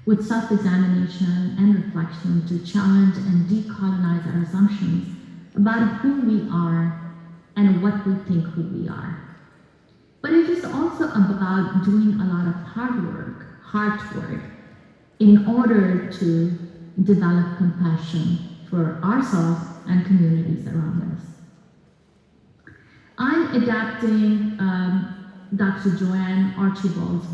with self-examination and reflection to challenge and decolonize our assumptions about who we are and what we think who we are. But it is also about doing a lot of heart work, in order to develop compassion for ourselves and communities around us. I'm adapting Dr. Joanne Archibald's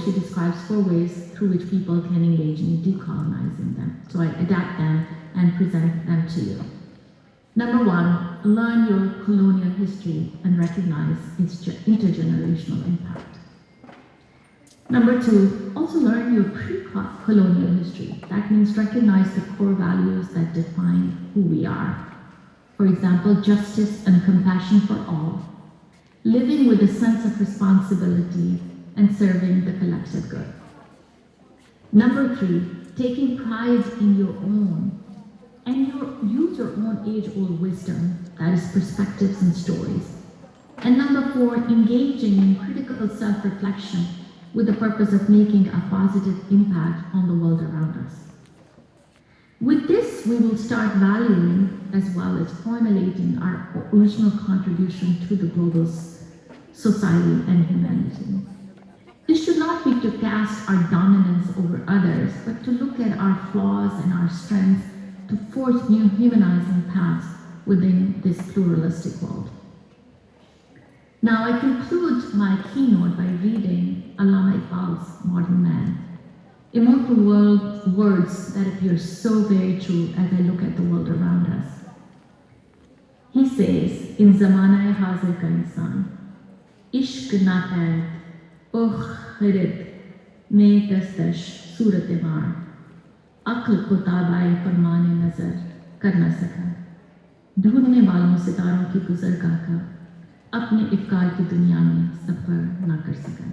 she describes 4 ways through which people can engage in decolonizing them. So I adapt them and present them to you. Number 1, learn your colonial history and recognize its intergenerational impact. Number 2, also learn your pre-colonial history. That means recognize the core values that define who we are. For example, justice and compassion for all, living with a sense of responsibility, and serving the collective good. Number 3, taking pride in your own, and use your own age-old wisdom, that is perspectives and stories. And number 4, engaging in critical self-reflection with the purpose of making a positive impact on the world around us. With this, we will start valuing as well as formulating our original contribution to the global society and humanity. This should not be to cast our dominance over others, but to look at our flaws and our strengths to forge new humanizing paths within this pluralistic world. Now, I conclude my keynote by reading Allama Iqbal's Modern Man. Immortal words that appear so very true as I look at the world around us. He says, in Zamana-e Hazir ka insan, ishq na pand, kharid mein dastash surat-e-mar, aql ko tabai farman-e nazar kar na saka, ढूंढने वालों सितारों की गुजरगाह का अपने इफ्कार की दुनिया में सफर ना कर सका.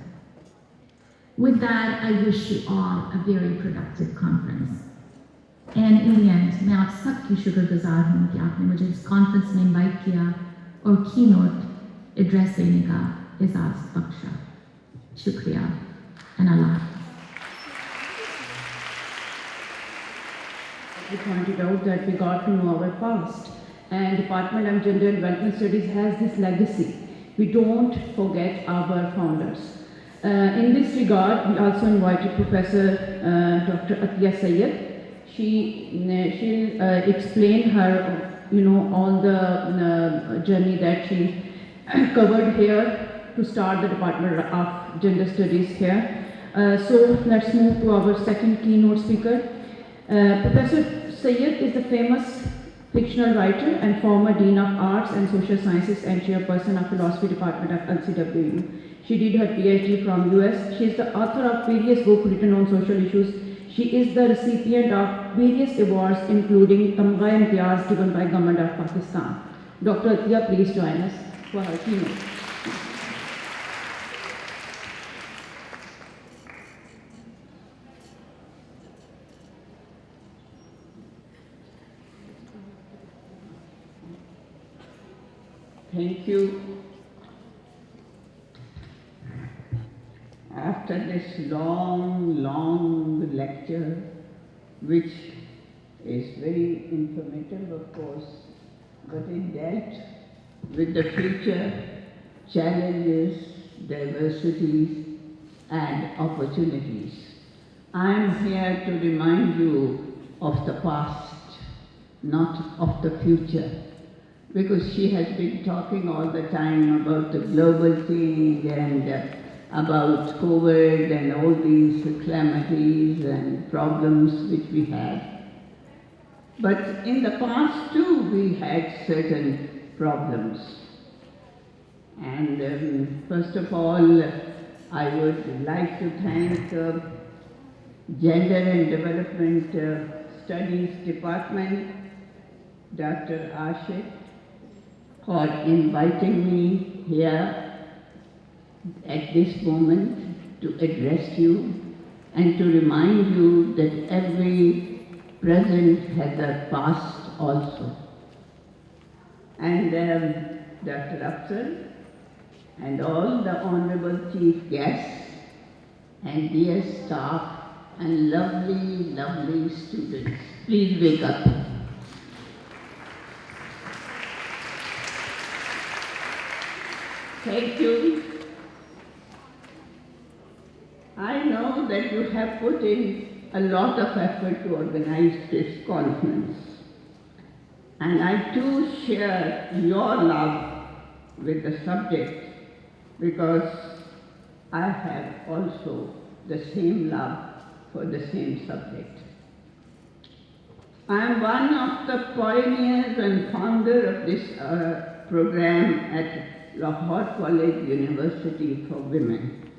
With that, I wish you all a very productive conference. And in the end, मैं आप सबकी शुक्रगुजार हूँ कि आपने मुझे इस conference में invite किया और keynote address देने का एजाज़ बख्शा. शुक्रिया and Allah. We pointed out that we got to know our past, and Department of Gender and Development Studies has this legacy. We don't forget our founders. In this regard, we also invited Professor Dr. Atiya Syed. She'll explain her, all the journey that she covered here to start the Department of Gender Studies here. So let's move to our second keynote speaker. Professor Syed is the famous fictional writer and former Dean of Arts and Social Sciences and Chairperson of Philosophy Department of LCWU. She did her PhD from US. She is the author of various books written on social issues. She is the recipient of various awards, including Tamgha-e-Imtiyaz given by Government of Pakistan. Dr. Atiya, please join us for her keynote. Thank you. After this long lecture, which is very informative, of course, but it dealt with the future challenges, diversities, and opportunities. I'm here to remind you of the past, not of the future, because she has been talking all the time about the global thing and about COVID and all these calamities and problems which we had. But in the past too, we had certain problems. And first of all, I would like to thank Gender and Development Studies Department, Dr. Ashik, for inviting me here at this moment to address you and to remind you that every present has a past also. And Dr. Afzal and all the honorable chief guests and dear staff and lovely, lovely students, please wake up. Thank you. I know that you have put in a lot of effort to organize this conference. And I too share your love with the subject because I have also the same love for the same subject. I am one of the pioneers and founder of this program at Lahore College, University for Women.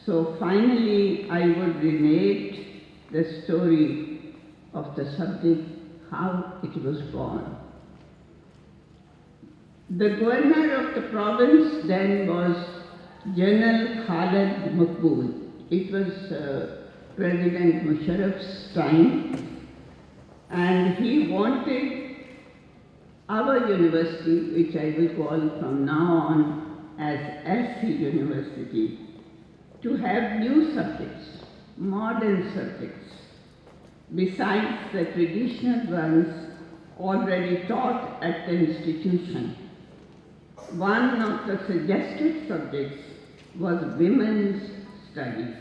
So finally, I would relate the story of the subject, how it was born. The governor of the province then was General Khalid Maqbool. It was President Musharraf's time, and he wanted our university, which I will call from now on as LC University, to have new subjects, modern subjects, besides the traditional ones already taught at the institution. One of the suggested subjects was women's studies.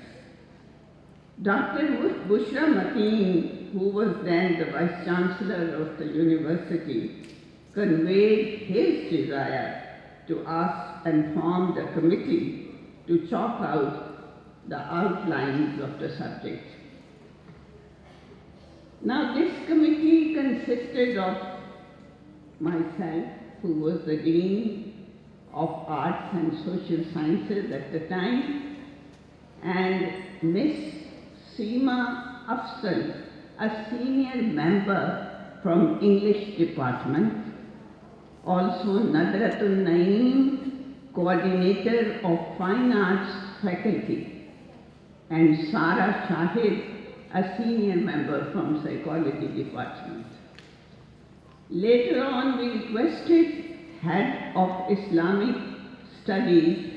Dr. Bushra Mateen, who was then the Vice Chancellor of the university, conveyed his desire to us and formed a committee to chalk out the outlines of the subject. Now this committee consisted of myself, who was the Dean of Arts and Social Sciences at the time, and Miss Seema Afzal, a senior member from English department, also Nadratul Naeem, coordinator of Fine Arts faculty, and Sara Shahid, a senior member from Psychology department. Later on, we requested Head of Islamic Studies,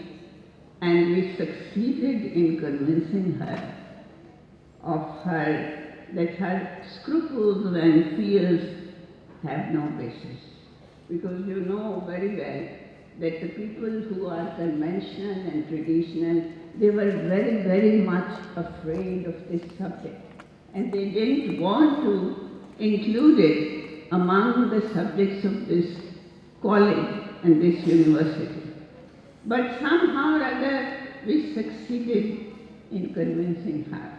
and we succeeded in convincing her that her scruples and fears have no basis. Because you know very well that the people who are conventional and traditional, they were very, very much afraid of this subject. And they didn't want to include it among the subjects of this college and this university. But somehow or other, we succeeded in convincing her.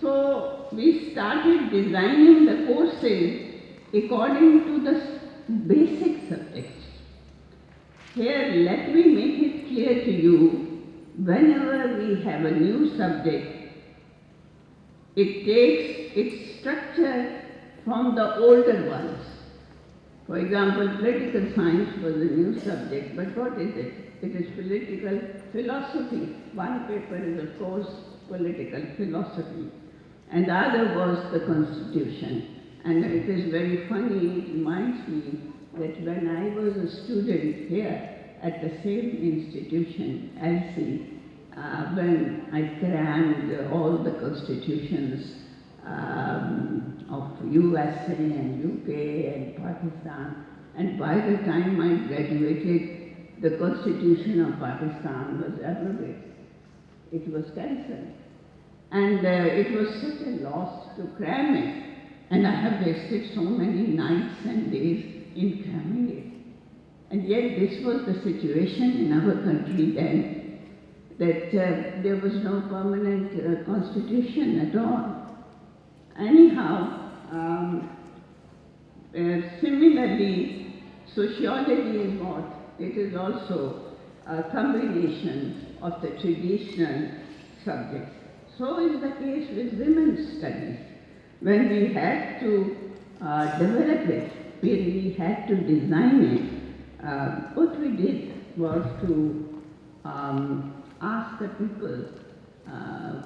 So we started designing the courses according to the basic subjects. Here, let me make it clear to you, whenever we have a new subject, it takes its structure from the older ones. For example, political science was a new subject, but what is it? It is political philosophy. One paper is, of course, political philosophy, and the other was the Constitution. And it is very funny, it reminds me that when I was a student here at the same institution, LC, when I crammed all the constitutions of USA and UK and Pakistan, and by the time I graduated, the Constitution of Pakistan was abrogated. It was cancelled. And it was such a loss to cram it. And I have wasted so many nights and days in cramming it. And yet this was the situation in our country then, that there was no permanent constitution at all. Anyhow, similarly, sociology is what? It is also a combination of the traditional subjects. So is the case with women's studies. when we had to develop it, when we had to design it, what we did was to ask the people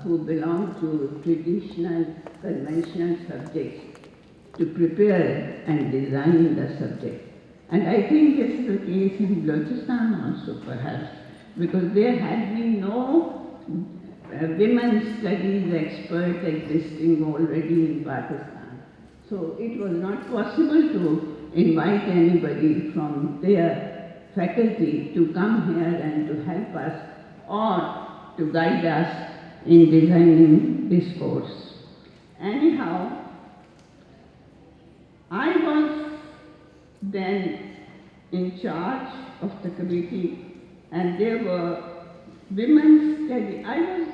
who belong to traditional, conventional subjects to prepare and design the subject. And I think this is the case in Balochistan also perhaps, because there had been no women's studies expert existing already in Pakistan. So it was not possible to invite anybody from their faculty to come here and to help us or to guide us in designing this course. Anyhow, I was then in charge of the committee, and there were women's studies. I was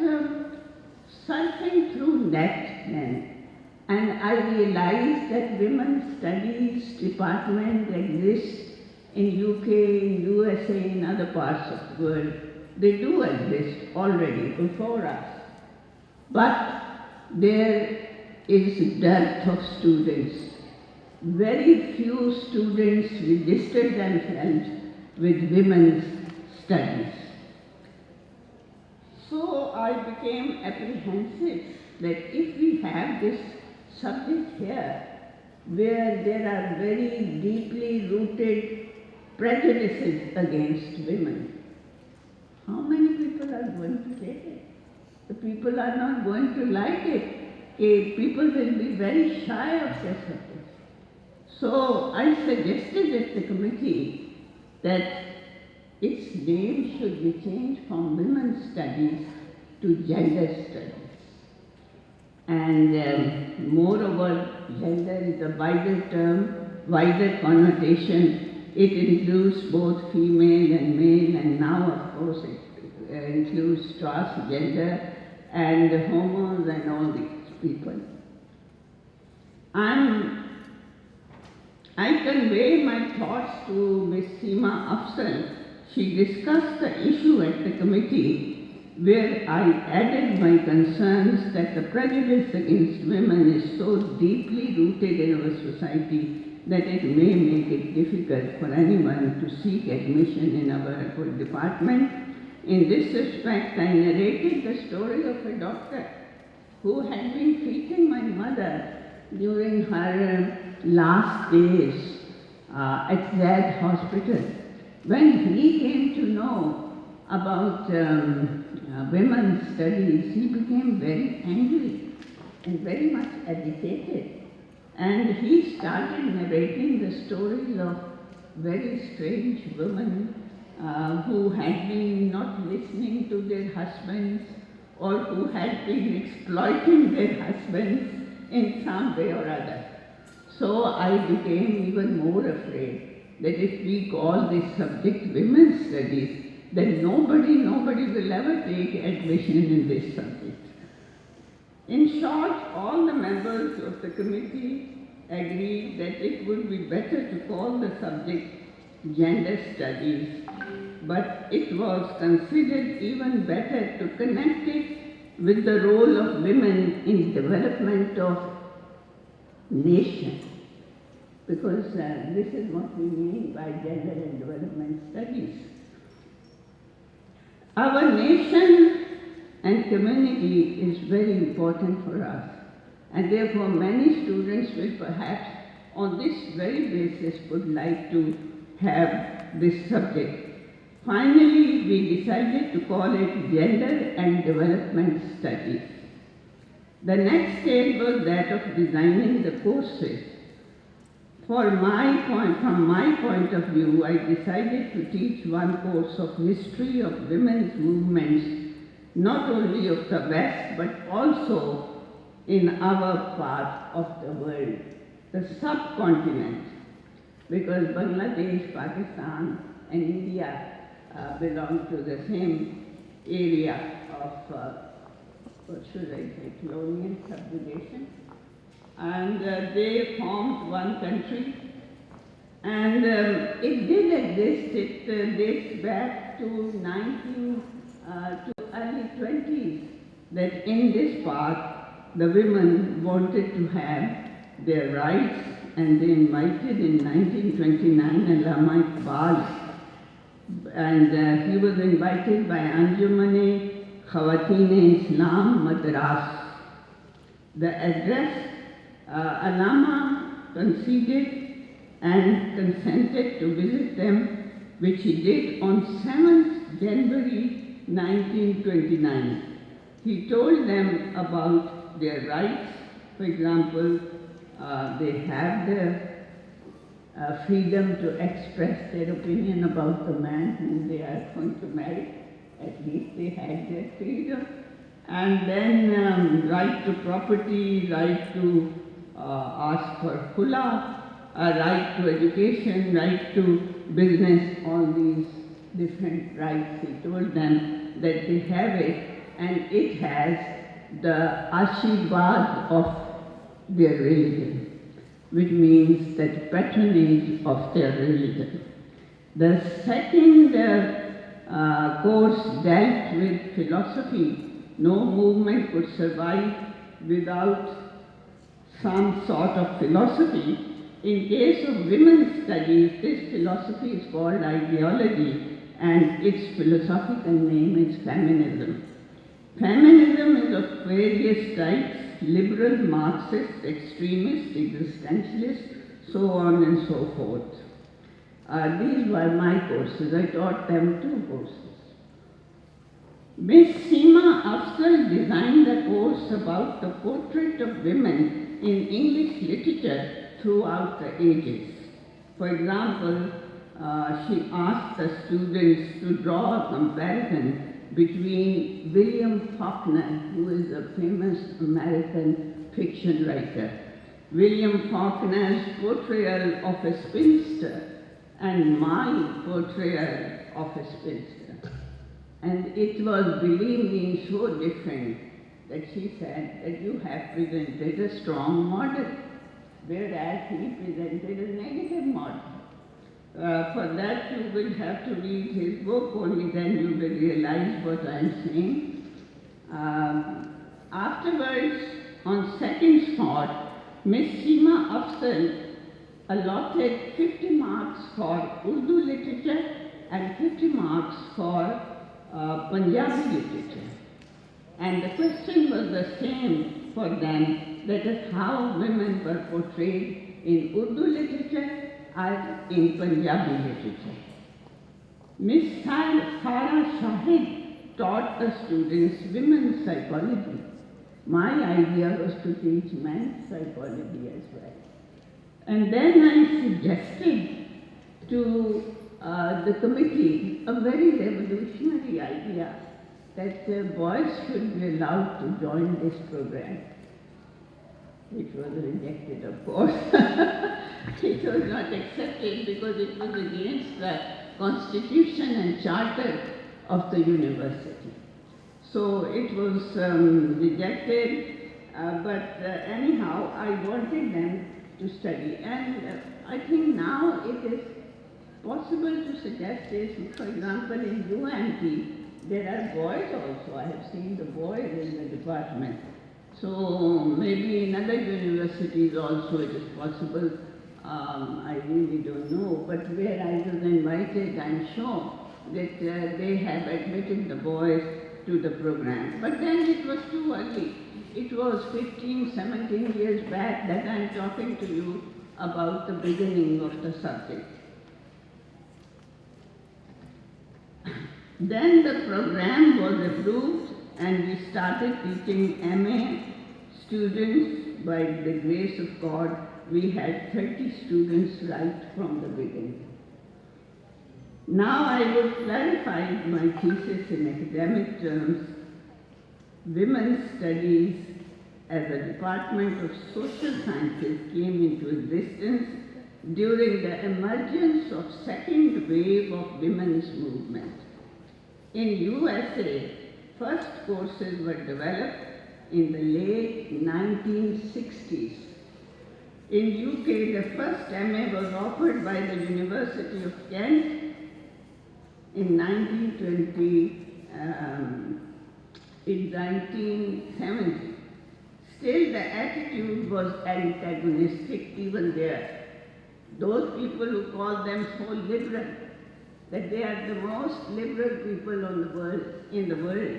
surfing through net then, and I realized that women's studies department exists in UK, in USA, in other parts of the world. They do exist already before us. But there is dearth of students. Very few students registered themselves with women's studies. So I became apprehensive that if we have this subject here, where there are very deeply rooted prejudices against women, how many people are going to take it? The people are not going to like it. People will be very shy of their subject. So I suggested at the committee that its name should be changed from Women's Studies to Gender Studies. And moreover, gender is a wider term, wider connotation. It includes both female and male, and now of course it includes transgender and homos and all these people. I convey my thoughts to Ms. Seema Afzal. She discussed the issue at the committee, where I added my concerns that the prejudice against women is so deeply rooted in our society that it may make it difficult for anyone to seek admission in our department. In this respect, I narrated the story of a doctor who had been treating my mother during her last days at that hospital. When he came to know about women's studies, he became very angry and very much agitated. And he started narrating the stories of very strange women who had been not listening to their husbands, or who had been exploiting their husbands in some way or other. So I became even more afraid that if we call this subject women's studies, then nobody will ever take admission in this subject. In short, all the members of the committee agreed that it would be better to call the subject gender studies, but it was considered even better to connect it with the role of women in development of nation, because this is what we mean by gender and development studies. Our nation and community is very important for us, and therefore many students will perhaps on this very basis would like to have this subject. Finally, we decided to call it Gender and Development Studies. The next stage was that of designing the courses. From my point of view, I decided to teach one course of history of women's movements, not only of the West, but also in our part of the world, the subcontinent, because Bangladesh, Pakistan, and India belong to the same area of, what should I say, colonial subjugation. And they formed one country, and it did exist. It dates back to early 20s, that in this part the women wanted to have their rights, and they invited in 1929 Allama Iqbal, and he was invited by Anjumane Khawatine Islam Madras. The address, Allama conceded and consented to visit them, which he did on 7th January 1929. He told them about their rights. For example, they have their freedom to express their opinion about the man whom they are going to marry. At least they had their freedom. And then right to property, right to ask for khula, right to education, right to business, all these different rights. He told them that they have it, and it has the ashirvad of their religion, which means that patronage of their religion. The second course dealt with philosophy. No movement could survive without some sort of philosophy. In case of women's studies, this philosophy is called ideology, and its philosophical name is feminism. Feminism is of various types: liberal, Marxist, extremist, existentialist, so on and so forth. These were my courses. I taught them 2 courses. Miss Seema Afzal designed a course about the portrait of women in English literature throughout the ages. For example, she asked the students to draw a comparison between William Faulkner, who is a famous American fiction writer, William Faulkner's portrayal of a spinster, and my portrayal of a spinster. And it was, believe me, so different that she said that you have presented a strong model, whereas he presented a negative model. For that you will have to read his book, only then you will realize what I am saying. Afterwards, on second spot, Miss Seema Afzal allotted 50 marks for Urdu literature and 50 marks for Punjabi literature. And the question was the same for them, that is how women were portrayed in Urdu literature as in Punjabi literature. Miss Sarah Shahid taught the students women's psychology. My idea was to teach men's psychology as well. And then I suggested to the committee a very revolutionary idea that boys should be allowed to join this program, which was rejected, of course. It was not accepted because it was against the constitution and charter of the university. So it was rejected, but anyhow, I wanted them to study. And I think now it is possible to suggest this. For example, in UMT, there are boys also. I have seen the boys in the department. So maybe in other universities also it is possible. I really don't know. But where I was invited, I'm sure that they have admitted the boys to the program. But then it was too early. It was 15, 17 years back that I'm talking to you about the beginning of the subject. Then the program was approved and we started teaching MA students. By the grace of God, we had 30 students right from the beginning. Now I would clarify my thesis in academic terms. Women's studies as a department of social sciences came into existence during the emergence of second wave of women's movement. In USA, first courses were developed in the late 1960s. In UK, the first MA was offered by the University of Kent in 1970. Still, the attitude was antagonistic even there. Those people who call them so liberal, that they are the most liberal people in the world,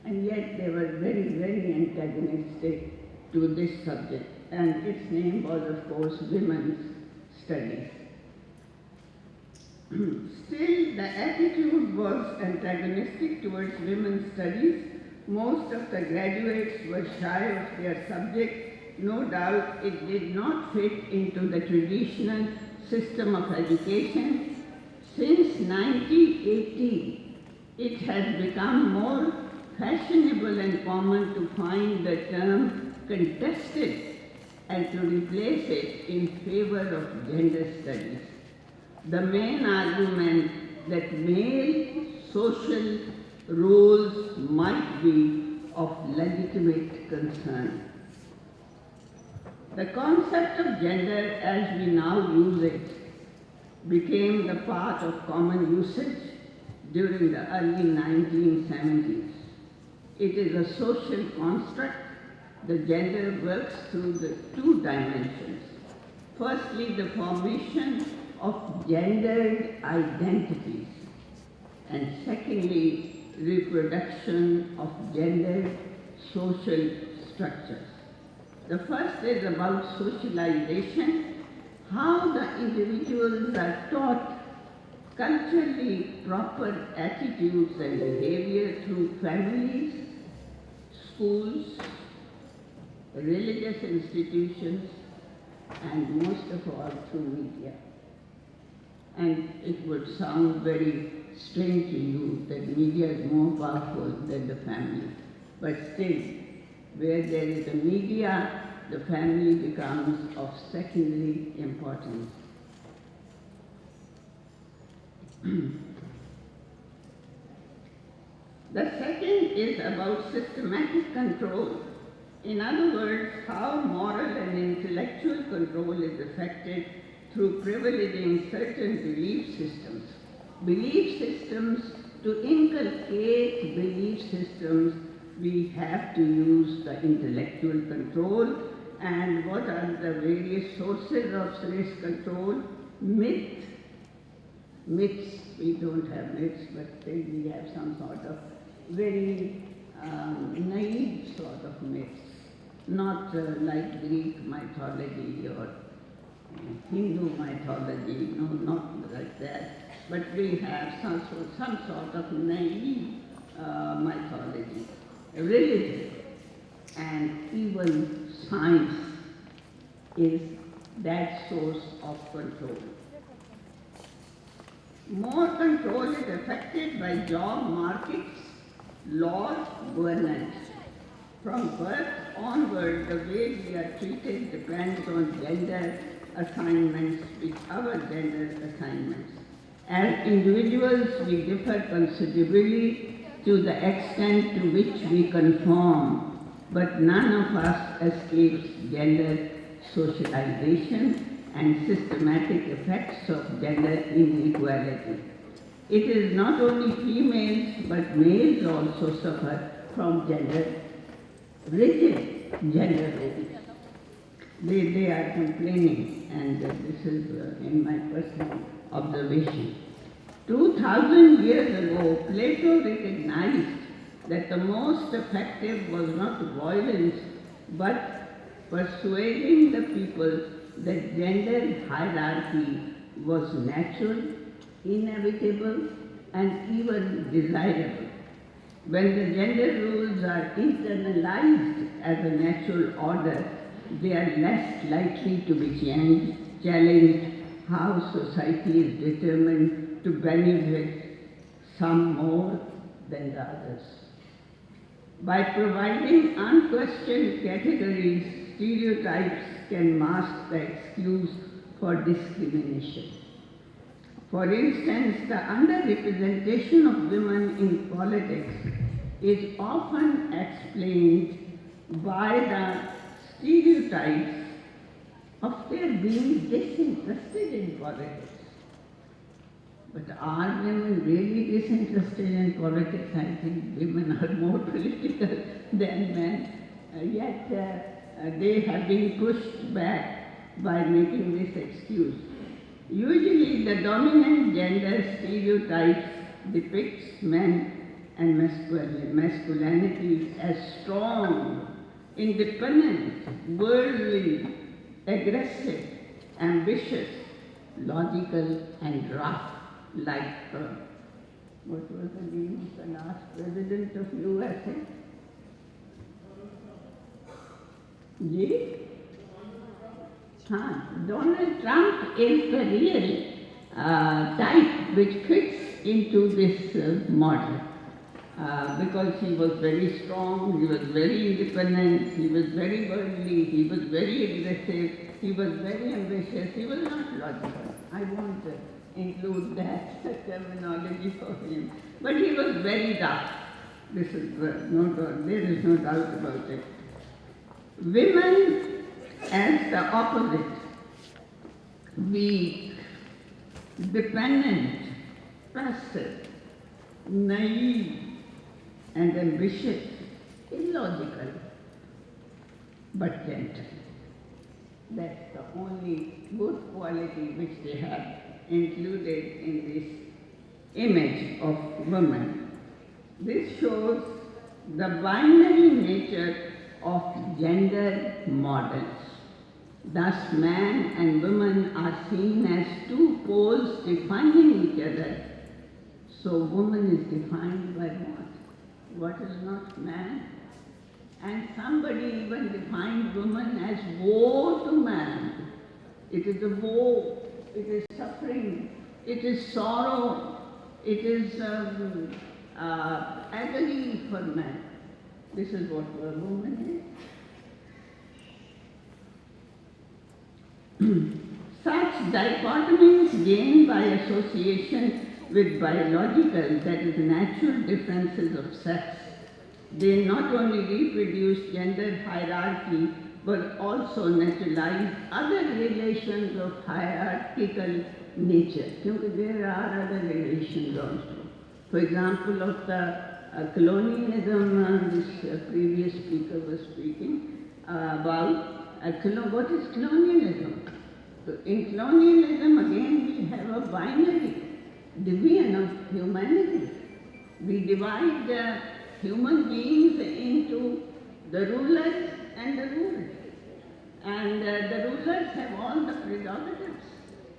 and yet they were very, very antagonistic to this subject. And its name was, of course, Women's Studies. Still, the attitude was antagonistic towards women's studies. Most of the graduates were shy of their subject. No doubt it did not fit into the traditional system of education. Since 1980, it has become more fashionable and common to find the term contested and to replace it in favor of gender studies. The main argument that male social roles might be of legitimate concern. The concept of gender as we now use it became the part of common usage during the early 1970s. It is a social construct. The gender works through the two dimensions. Firstly, the formation of gendered identities, and secondly, reproduction of gendered social structures. The first is about socialization, how the individuals are taught culturally proper attitudes and behavior through families, schools, religious institutions, and most of all through media. And it would sound very strange to you that media is more powerful than the family. But still, where there is a media, the family becomes of secondary importance. The second is about systematic control. In other words, how moral and intellectual control is effected through privileging certain belief systems. Belief systems, to inculcate belief systems, we have to use the intellectual control. And what are the various sources of this control? Myths. We don't have myths, but still we have some sort of very naive sort of myths. Not like Greek mythology or Hindu mythology, no, not like that. But we have some sort of naive mythology, religion, and even science is that source of control. More control is affected by job markets, laws, governance. From birth onward, the way we are treated depends on gender assignments with our gender assignments. As individuals, we differ considerably to the extent to which we conform, but none of us escapes gender socialization and systematic effects of gender inequality. It is not only females, but males also suffer from rigid gender roles. They are complaining, and this is in my personal observation. 2000 years ago, Plato recognized that the most effective was not violence, but persuading the people that gender hierarchy was natural, inevitable, and even desirable. When the gender rules are internalized as a natural order, they are less likely to be challenged. How society is determined to benefit some more than the others. By providing unquestioned categories, stereotypes can mask the excuse for discrimination. For instance, the underrepresentation of women in politics is often explained by the stereotypes of their being disinterested in politics. But are women really disinterested in politics? I think women are more political than men. yet they have been pushed back by making this excuse. Usually the dominant gender stereotypes depicts men and masculinity as strong, independent, worldly, aggressive, ambitious, logical and rough, like what was the name of the last president of USA? Donald Trump is the real type which fits into this model because he was very strong, he was very independent, he was very worldly, he was very aggressive, he was very ambitious, he was not logical. I won't include that terminology for him, but he was very rough. This is there is no doubt about it. Women as the opposite, weak, dependent, passive, naive, and ambitious, illogical, but gentle. That's the only good quality which they have included in this image of woman. This shows the binary nature of gender models. Thus, man and woman are seen as two poles defining each other. So, woman is defined by what? What is not man? And somebody even defined woman as woe to man. It is a woe, it is suffering, it is sorrow, it is agony for man. This is what a woman is. Such dichotomies gain by association with biological, that is natural differences of sex. They not only reproduce gender hierarchy, but also naturalize other relations of hierarchical nature. Because there are other relations also. For example, of the colonialism, this previous speaker was speaking about. What is colonialism? In colonialism, again, we have a binary division of humanity. We divide the human beings into the rulers and the ruled. And the rulers have all the prerogatives,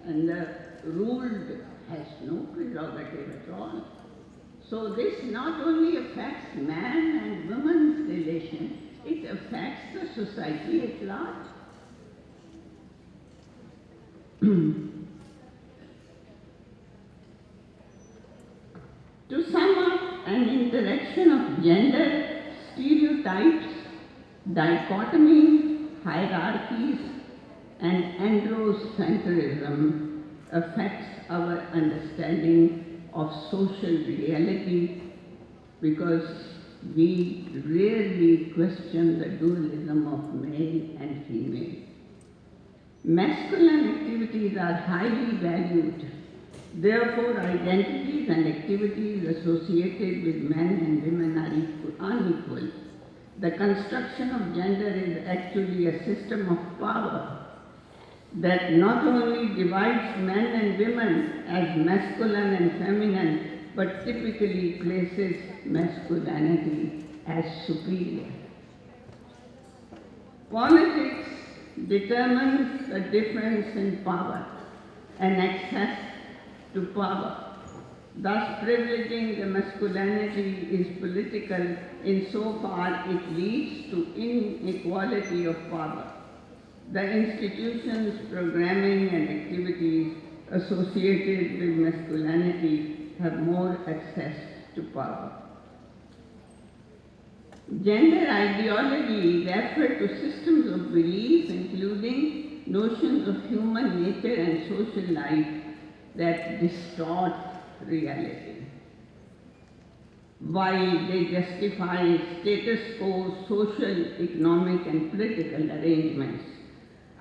and the ruled has no prerogative at all. So this not only affects man and woman's relation, it affects the society at large. To sum up, an interaction of gender, stereotypes, dichotomies, hierarchies, and androcentrism affects our understanding of social reality because we rarely question the dualism of male and female. Masculine activities are highly valued. Therefore, identities and activities associated with men and women are unequal. The construction of gender is actually a system of power that not only divides men and women as masculine and feminine, but typically places masculinity as superior. Politics determines the difference in power and access to power. Thus, privileging the masculinity is political insofar it leads to inequality of power. The institutions, programming and activities associated with masculinity have more access to power. Gender ideology refers to systems of belief, including notions of human nature and social life that distort reality. While they justify status quo, social, economic, and political arrangements,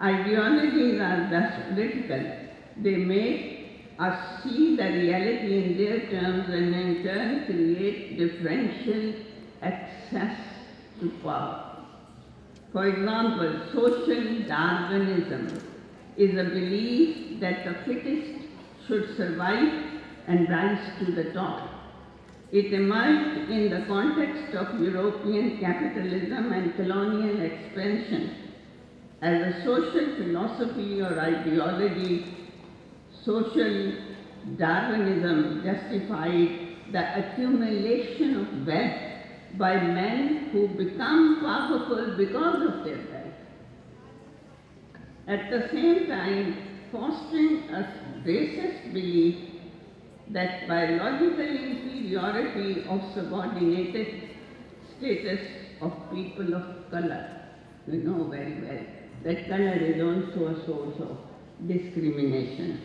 ideologies are thus political. They make us see the reality in their terms and in turn create differential access to power. For example, social Darwinism is a belief that the fittest should survive and rise to the top. It emerged in the context of European capitalism and colonial expansion. As a social philosophy or ideology, social Darwinism justified the accumulation of wealth by men who become powerful because of their wealth. At the same time, fostering a racist belief that biological inferiority of subordinated status of people of color. You know very well that color is also a source of discrimination.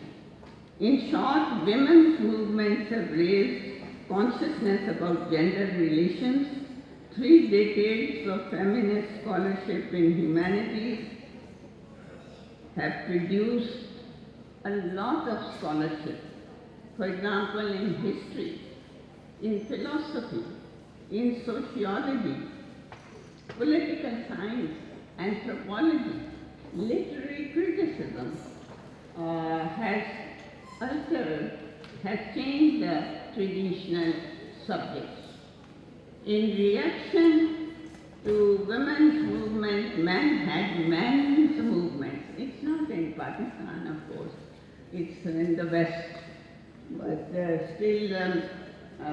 In short, women's movements have raised consciousness about gender relations. 3 decades of feminist scholarship in humanities have produced a lot of scholarship. For example, in history, in philosophy, in sociology, political science, anthropology, literary criticism has changed the traditional subjects. In reaction to women's movement, men had men's movement. It's not in Pakistan, of course, it's in the West. But still,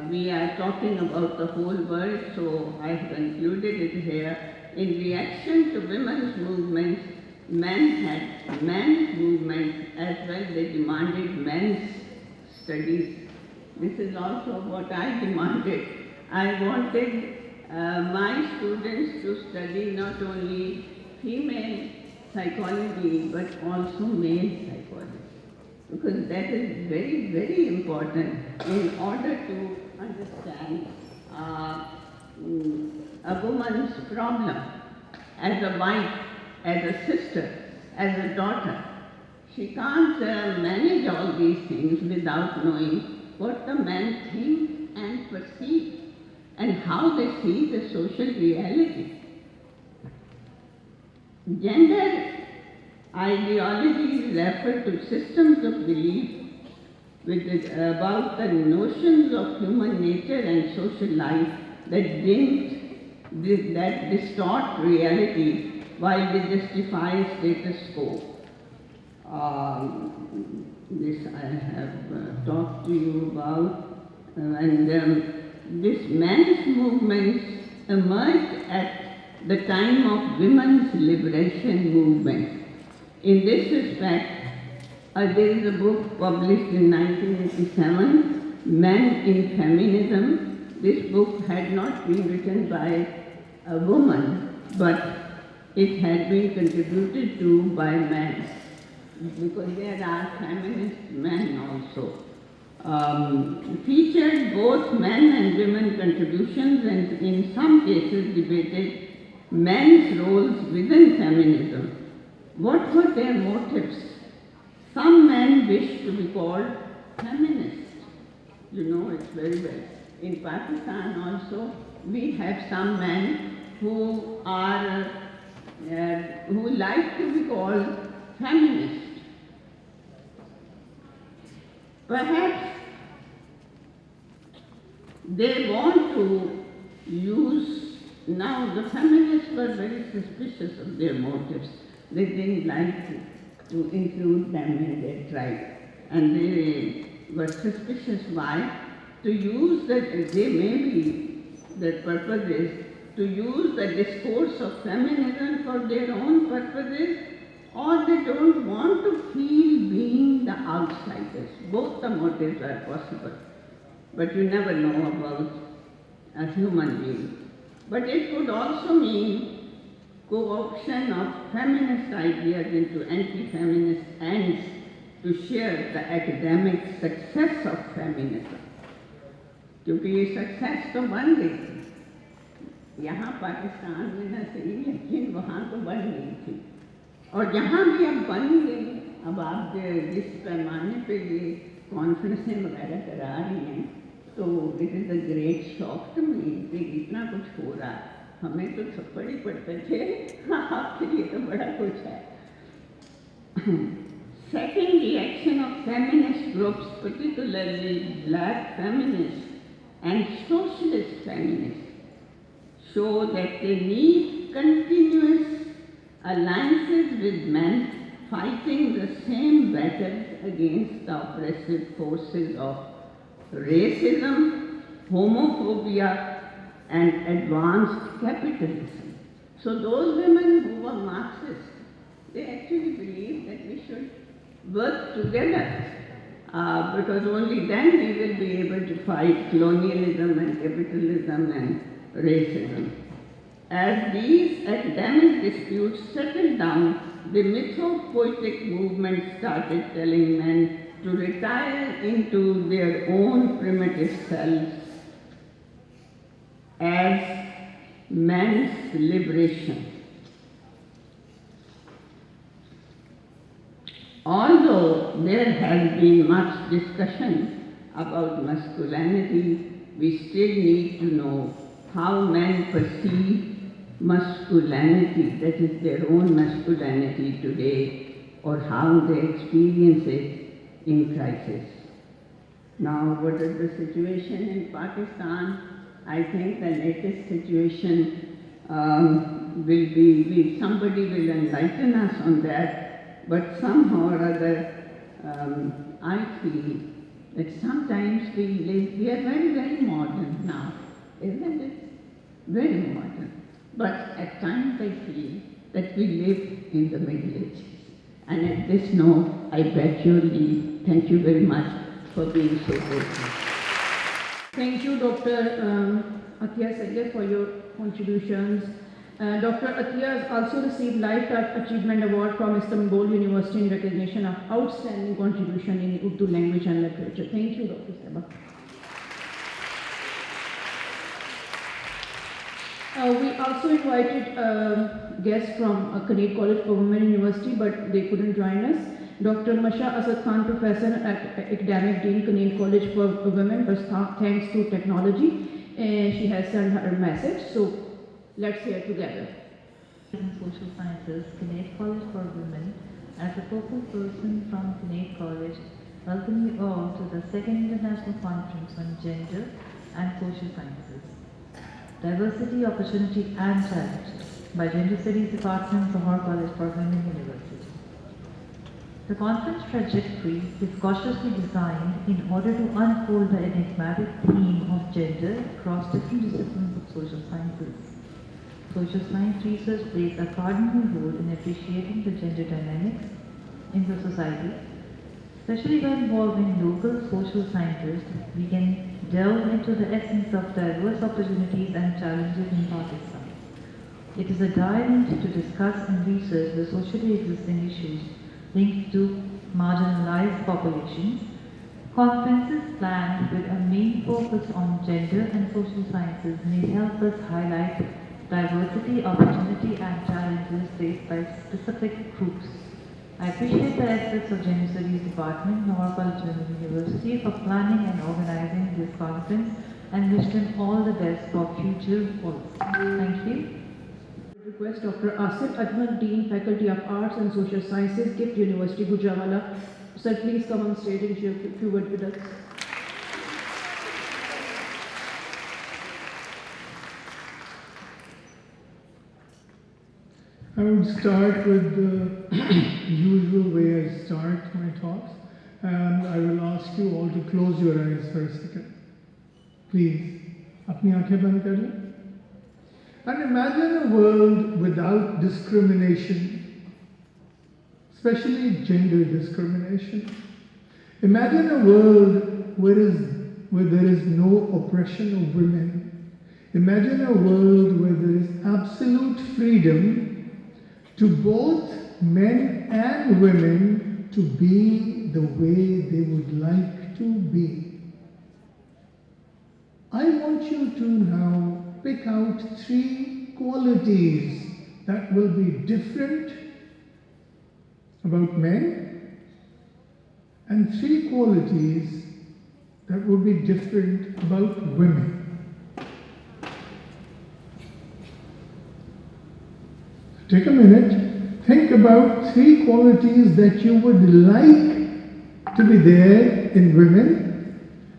we are talking about the whole world, so I have included it here. In reaction to women's movements, men had men's movements as well. They demanded men's studies. This is also what I demanded. I wanted my students to study not only female psychology but also male psychology, because that is very, very important in order to understand a woman's problem as a wife, as a sister, as a daughter. She can't manage all these things without knowing what the men think and perceive and how they see the social reality. Gender ideologies refer to systems of belief about the notions of human nature and social life that distort reality while they justify status quo. This I have talked to you about, and this men's movements emerged at the time of women's liberation movement. In this respect, there is a book published in 1987, Men in Feminism. This book had not been written by a woman, but it had been contributed to by men, because there are feminist men also. Featured both men and women contributions, and in some cases debated men's roles within feminism. What were their motives? Some men wished to be called feminists. You know it very well. In Pakistan also, we have some men who are who like to be called feminists. Perhaps they want to use, now the feminists were very suspicious of their motives. They didn't like to include them in their tribe. And they were suspicious. Why? To use their purpose is to use the discourse of feminism for their own purposes, or they don't want to feel being the outsiders. Both the motives are possible, but you never know about a human being. But it could also mean co-option of feminist ideas into anti-feminist ends to share the academic success of feminism. क्योंकि ये success तो बन गई थी, यहाँ पाकिस्तान में न सही लेकिन वहाँ तो बन गई थी, और जहाँ भी अब बन गई, अब आप जिस पैमाने पे ये कॉन्फ्रेंसें वगैरह करा रही हैं, तो it is a great shock to me कि इतना कुछ हो रहा है। हमें तो थप्पड़ ही पड़ते थे, आपके लिए तो बड़ा कुछ है. Second reaction of feminist groups, particularly black feminists and socialist feminists, show that they need continuous alliances with men fighting the same battles against the oppressive forces of racism, homophobia, and advanced capitalism. So those women who were Marxists, they actually believed that we should work together because only then we will be able to fight colonialism and capitalism and racism. As these academic disputes settled down, the mytho-poetic movement started telling men to retire into their own primitive selves as men's liberation. Although there has been much discussion about masculinity, we still need to know how men perceive masculinity, that is their own masculinity today, or how they experience it in crisis. Now, what is the situation in Pakistan? I think the latest situation somebody will enlighten us on that, but somehow or other, I feel that sometimes we are very, very modern now, isn't it? Very modern. But at times I feel that we live in the Middle Ages. And at this note, I beg your leave. Thank you very much for being so good. Thank you, Dr. Athiya Sayyed, for your contributions. Dr. Athiya has also received Lifetime Achievement Award from Istanbul University in recognition of outstanding contribution in Urdu language and literature. Thank you, Dr. Seba. We also invited guests from Kinnaird College for Women University, but they couldn't join us. Dr. Masha Asad Khan, Professor at Academic Dean, Kinnaird College for Women, was thanks to technology, and she has sent her message. So let's hear together. In Social Sciences, Kinnaird College for Women, as a focal person from Kinnaird College, welcome you all to the second International Conference on Gender and Social Sciences. Diversity, Opportunity and Challenge by Gender Studies Department, Lahore College for Women University. The conference trajectory is cautiously designed in order to unfold the enigmatic theme of gender across different disciplines of social sciences. Social science research plays a cardinal role in appreciating the gender dynamics in the society. Especially by involving local social scientists, we can delve into the essence of diverse opportunities and challenges in Pakistan. It is a dive in to discuss and research the socially existing issues linked to marginalized populations. Conferences planned with a main focus on gender and social sciences may help us highlight diversity, opportunity and challenges faced by specific groups. I appreciate the efforts of Gender Studies Department, Lahore College University for planning and organizing this conference and wish them all the best for future goals. Thank you. Request Dr. Asif Ahmed, Dean, Faculty of Arts and Social Sciences, Dept University, Gujranwala. Sir, please come on stage and share a few words with us. I would start with the usual way I start my talks, and I will ask you all to close your eyes for a second. Please, apni aankhein band kar lein. And imagine a world without discrimination, especially gender discrimination. Imagine a world where there is no oppression of women. Imagine a world where there is absolute freedom to both men and women to be the way they would like to be. I want you to now pick out 3 qualities that will be different about men and 3 qualities that will be different about women. take a minute, think about 3 qualities that you would like to be there in women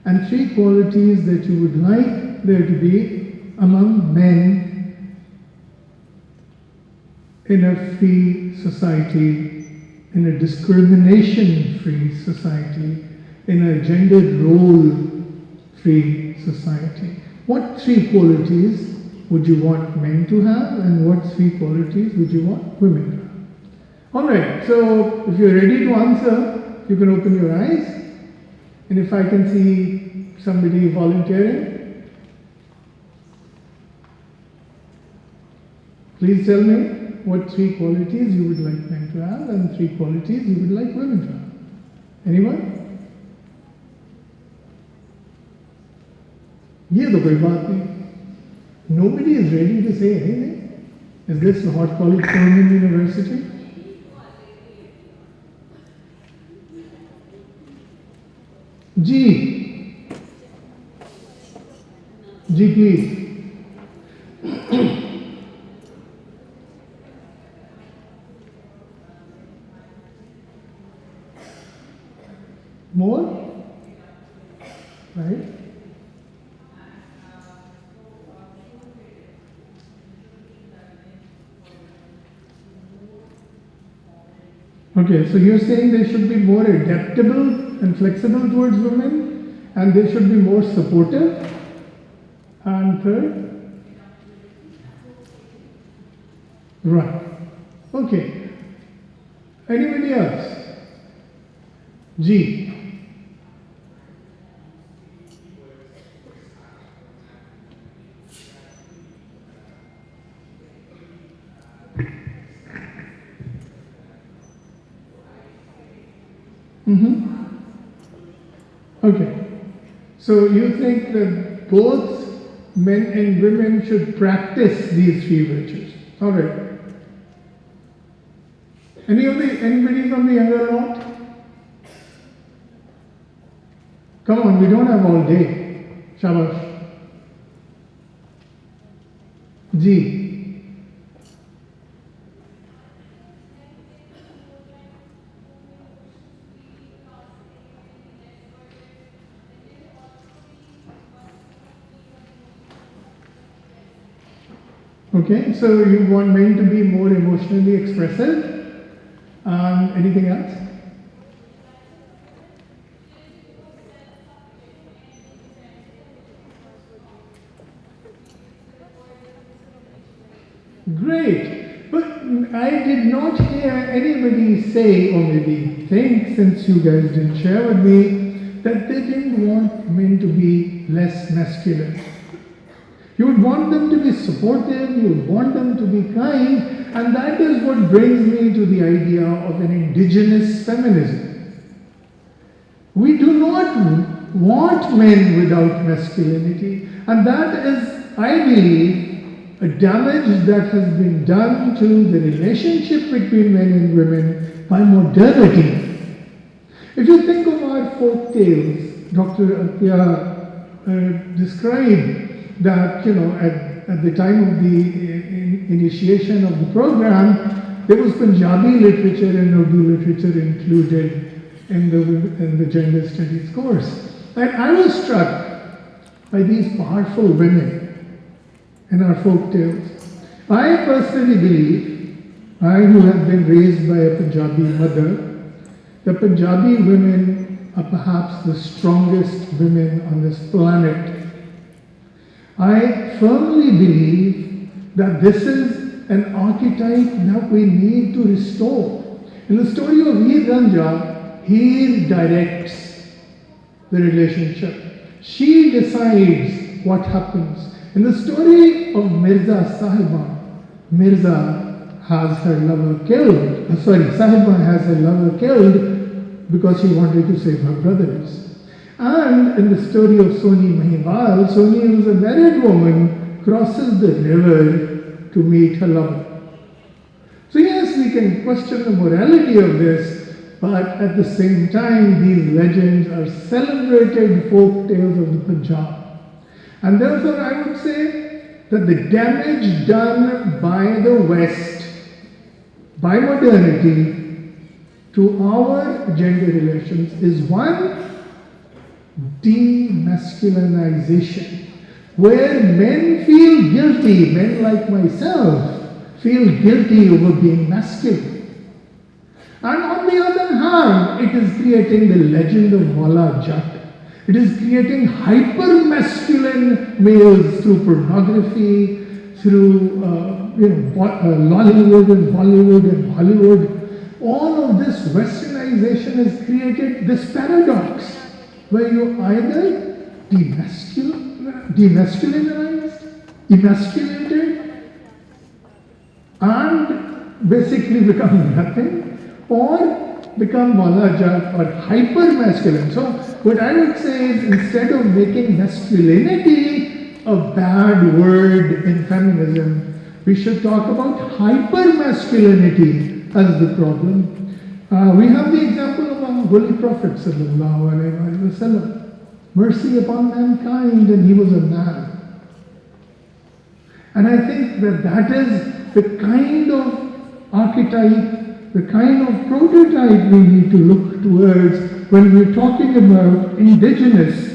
and 3 qualities that you would like there to be among men in a free society, in a discrimination-free society, in a gendered role-free society. What 3 qualities would you want men to have, and what 3 qualities would you want women to have? All right, so if you're ready to answer, you can open your eyes, and if I can see somebody volunteering, please tell me what 3 qualities you would like men to have and 3 qualities you would like women to have. Anyone? ये तो कोई बात नहीं. Nobody is ready to say anything. Is this Lahore College Government University? Ji, please. More? Right? Okay, so you're saying they should be more adaptable and flexible towards women, and they should be more supportive. And third? Right. Okay. Anybody else? G. Okay. So you think that both men and women should practice these 3 virtues. All right. Anybody from the younger lot? Come on, we don't have all day. Shabash. G. Okay, so you want men to be more emotionally expressive. Anything else? Great, but I did not hear anybody say, or maybe think, since you guys didn't share with me, that they didn't want men to be less masculine. You would want them to be supportive, you would want them to be kind, and that is what brings me to the idea of an indigenous feminism. We do not want men without masculinity, and that is, I believe, a damage that has been done to the relationship between men and women by modernity. If you think of our folk tales, Dr. Athiya described that, at the time of the initiation of the program, there was Punjabi literature and Urdu literature included in the gender studies course. And I was struck by these powerful women in our folk tales. I personally believe, I who have been raised by a Punjabi mother, the Punjabi women are perhaps the strongest women on this planet. I firmly believe that this is an archetype that we need to restore. In the story of Heer Ranja, Heer directs the relationship. She decides what happens. In the story of Mirza Sahiba, Mirza has her lover killed. Sahiba has her lover killed because she wanted to save her brothers. And in the story of Soni Mahiwal, Soni, who is a married woman, crosses the river to meet her lover. So yes, we can question the morality of this, but at the same time, these legends are celebrated folk tales of the Punjab. And therefore, I would say that the damage done by the West by modernity to our gender relations is one, demasculinization, where men feel guilty, men like myself feel guilty over being masculine. And on the other hand, it is creating the legend of Mawla Jat. It is creating hyper-masculine males through pornography, through Lollywood and Bollywood and Hollywood. All of this westernization has created this paradox where you either demasculinized, emasculated, and basically become nothing, or become Mawla Jat or hyper-masculine. So what I would say is, instead of making masculinity a bad word in feminism, we should talk about hyper-masculinity as the problem. We have the example of our Holy Prophet sallallahu alaihi wasallam, mercy upon mankind, and he was a man. And I think that is the kind of archetype, the kind of prototype we need to look towards when we're talking about indigenous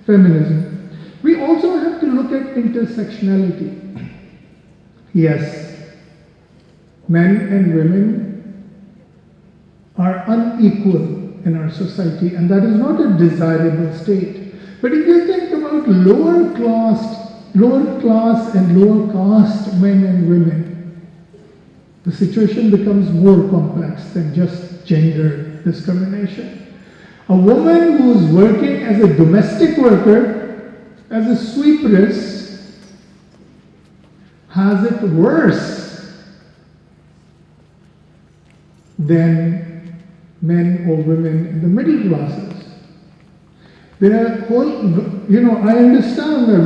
feminism. We also have to look at intersectionality. Yes, men and women are unequal in our society, and that is not a desirable state. But if you think about lower class and lower caste men and women, the situation becomes more complex than just gender discrimination. A woman who is working as a domestic worker, as a sweeperess, has it worse than men or women in the middle classes. There are I understand that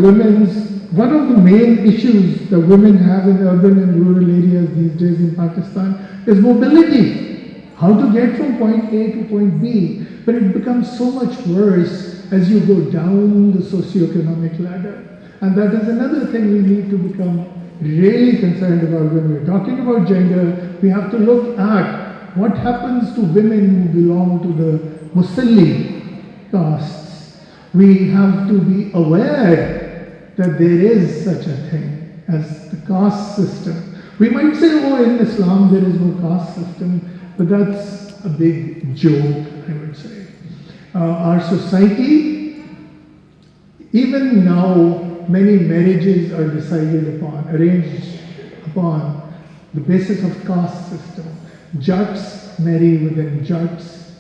one of the main issues that women have in urban and rural areas these days in Pakistan is mobility. How to get from point A to point B. But it becomes so much worse as you go down the socioeconomic ladder. And that is another thing we need to become really concerned about when we're talking about gender. We have to look at what happens to women who belong to the Musalli castes. We have to be aware that there is such a thing as the caste system. We might say, oh, in Islam there is no caste system, but that's a big joke, I would say. Our society, even now, many marriages are decided upon, arranged upon the basis of caste system. Jats marry within Jats,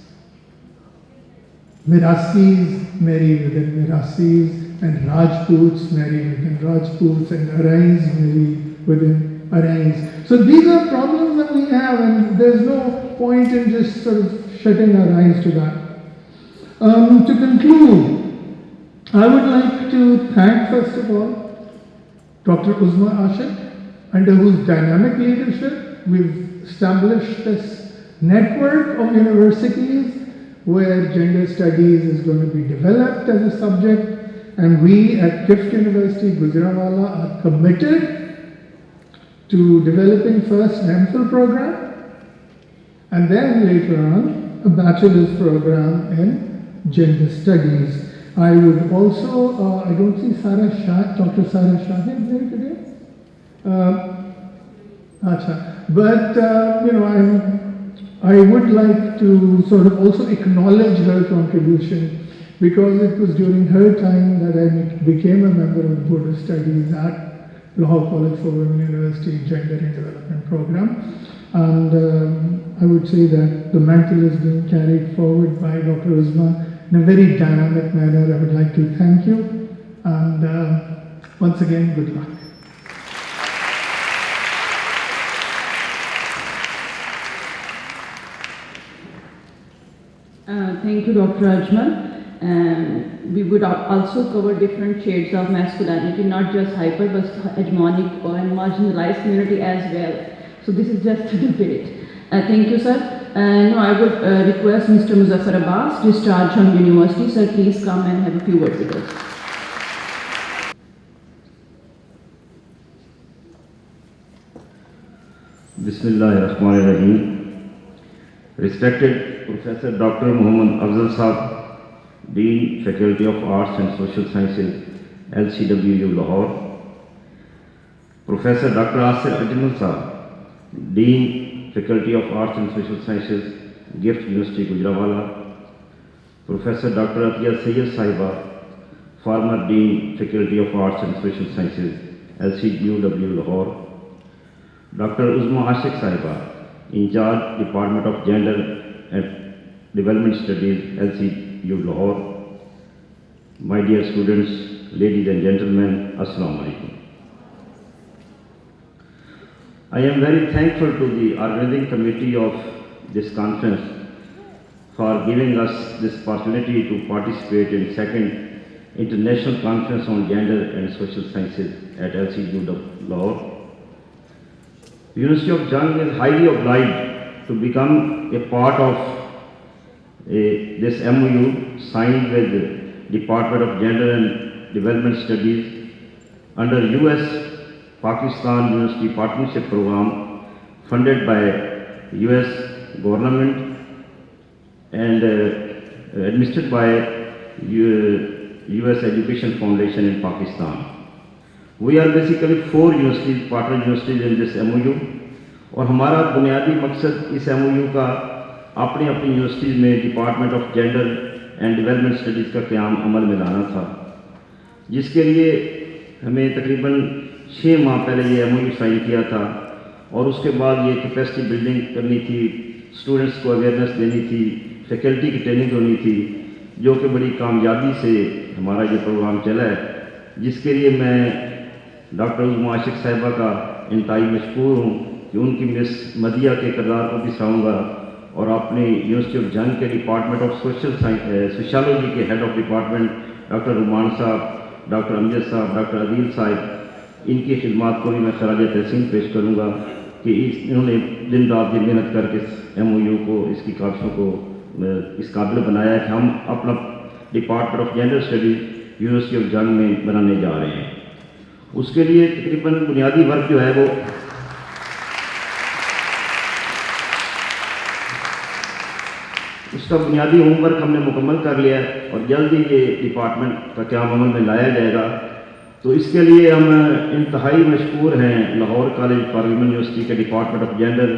Mirasis marry within Mirasis, and Rajputs marry within Rajputs, and Arais marry within Arais. So these are problems that we have, and there's no point in just sort of shutting our eyes to that. To conclude, I would like to thank, first of all, Dr. Uzma Ashik, under whose dynamic leadership we've established this network of universities where gender studies is going to be developed as a subject, and we at Gift University, Gujranwala are committed to developing first an MPhil program and then later on a bachelor's program in gender studies. I would also, I don't see Dr. Sarah Shahid there today. But I would like to sort of also acknowledge her contribution, because it was during her time that I became a member of the Board of Studies at Lahore College for Women University Gender and Development Program. And I would say that the mantle is being carried forward by Dr. Uzma in a very dynamic manner. I would like to thank you, and once again, good luck. Thank you, Dr. Ajmal. We would also cover different shades of masculinity, not just hyper, but hegemonic or marginalized community as well. So this is just a debate. Thank you, sir. Now I would request Mr. Muzaffar Abbas, discharged from University. Sir, please come and have a few words with us. Bismillahirrahmanirrahim. Respected Professor Dr. Muhammad Afzal Saab, Dean, Faculty of Arts and Social Sciences, LCWU Lahore. Professor Dr. Asir Ajmal Saab, Dean, Faculty of Arts and Social Sciences, Gift University Gujranwala. Professor Dr. Atiya Sayyid Sahiba, former Dean, Faculty of Arts and Social Sciences, LCWU Lahore. Dr. Uzma Ashik Sahiba, in charge Department of Gender and Development Studies, LCWU Lahore. My dear students, ladies and gentlemen, Assalamu alaikum. I am very thankful to the organizing committee of this conference for giving us this opportunity to participate in second International Conference on Gender and Social Sciences at LCWU Lahore. The University of Jhang is highly obliged to become a part of this MOU signed with the Department of Gender and Development Studies under US Pakistan University Partnership Program funded by US government and administered by US Education Foundation in Pakistan. We are basically 4 universities, partner universities in this MOU, और हमारा बुनियादी मकसद इस MOU का अपनी अपनी universities में department of Gender and development studies का क़याम अमल में लाना था, जिसके लिए हमें तकरीबन 6 माह पहले ये MOU साइन किया था और उसके बाद ये कैपेसिटी बिल्डिंग करनी थी, स्टूडेंट्स को अवेयरनेस देनी थी, फैकल्टी की ट्रेनिंग होनी थी, जो कि बड़ी कामयाबी से हमारा ये प्रोग्राम चला है, जिसके लिए मैं डॉक्टर उज़मा आशिक साहिबा का इंतहाई मशकूर हूँ कि उनकी मिस मदिया के किरदार को भी सराहूँगा और अपनी यूनिवर्सिटी ऑफ जंग के डिपार्टमेंट ऑफ सोशलॉजी के हेड ऑफ डिपार्टमेंट डॉक्टर रुमान साहब, डॉक्टर अमजद साहब, डॉक्टर अदील साहब, इनकी खिदमात को भी मैं खराज तहसीन पेश करूँगा कि इन्होंने दिन रात दिन मेहनत करके इस MOU को, इसकी काविशों को इस काबिल बनाया है कि हम अपना department of gender studies university of जंग में बनाने जा रहे हैं। उसके लिए तकरीबन बुनियादी वर्क जो है वो उसका बुनियादी होमवर्क हमने मुकम्मल कर लिया है और जल्द ही ये डिपार्टमेंट का क़याम अमल में लाया जाएगा। तो इसके लिए हम इंतहाई मशकूर हैं Lahore College for Women University के Department of Gender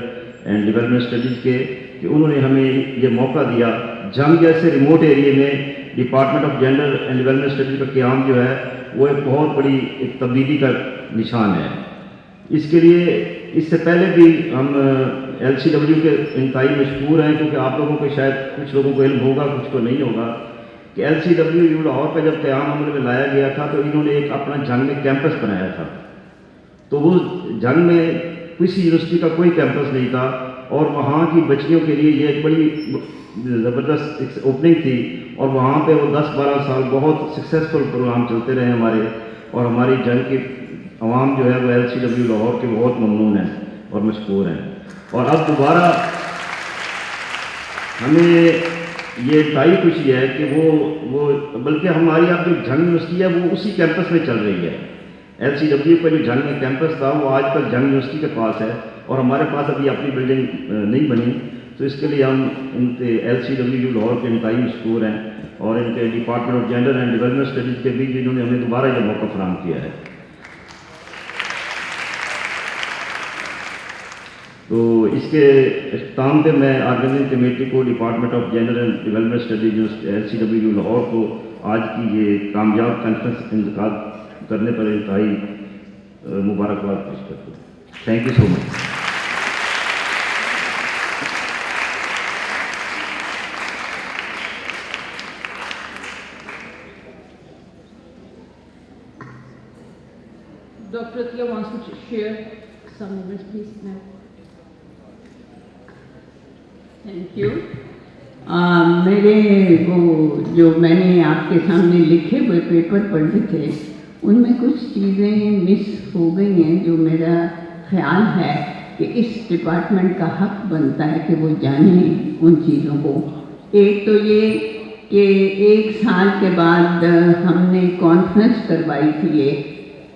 and development Studies के कि उन्होंने हमें ये मौका दिया। जंग जैसे रिमोट एरिए में department of Gender and development studies का क़याम जो है वो एक बहुत बड़ी एक तब्दीली का निशान है। इसके लिए इससे पहले भी हम LCWU के इंतहाई मशहूर हैं, क्योंकि आप लोगों को शायद कुछ लोगों को इल्म होगा, कुछ को नहीं होगा कि LCWU लाहौर का जब क़याम अमल में लाया गया था तो इन्होंने एक अपना जंग में कैंपस बनाया था। तो वो जंग में किसी यूनिवर्सिटी का कोई कैंपस नहीं था और वहाँ की बच्चियों के लिए ये एक बड़ी ज़बरदस्त ओपनिंग थी और वहाँ पे वो 10-12 साल बहुत सक्सेसफुल प्रोग्राम चलते रहे हमारे, और हमारी जंग की आवाम जो है वो LCWU लाहौर के बहुत ममनून है और मशहूर हैं। और अब दोबारा हमें ये ताई खुशी है कि वो बल्कि हमारी अब जो जंग यूनिवर्सिटी है वो उसी कैंपस में चल रही है। LCWU का जो जंग में कैंपस था वो आजकल जंग यूनिवर्सिटी के पास है और हमारे पास अभी अपनी बिल्डिंग नहीं बनी, तो इसके लिए हम इनके LCWU लाहौर के इंतहाई मशहूर हैं और इनके department of Gender and development Studies के भी जिन्होंने हमें दोबारा ये मौका फराहम किया है। तो इसके इख्तिताम पे मैं ऑर्गेनाइजिंग कमेटी को, department of Gender and development studies LCWU Lahore को आज की ये कामयाब कॉन्फ्रेंस इंतकाद करने पर इंतहाई मुबारकबाद पेश करता हूँ। Thank you so much. Dr. Atiya wants to share some moments, please, ma'am. Thank you. मेरे वो जो मैंने आपके सामने लिखे हुए पेपर पढ़े थे उनमें कुछ चीज़ें मिस हो गई हैं जो मेरा ख्याल है कि इस डिपार्टमेंट का हक बनता है कि वो जाने उन चीज़ों को। एक तो ये कि 1 साल के बाद हमने कॉन्फ्रेंस करवाई थी एक,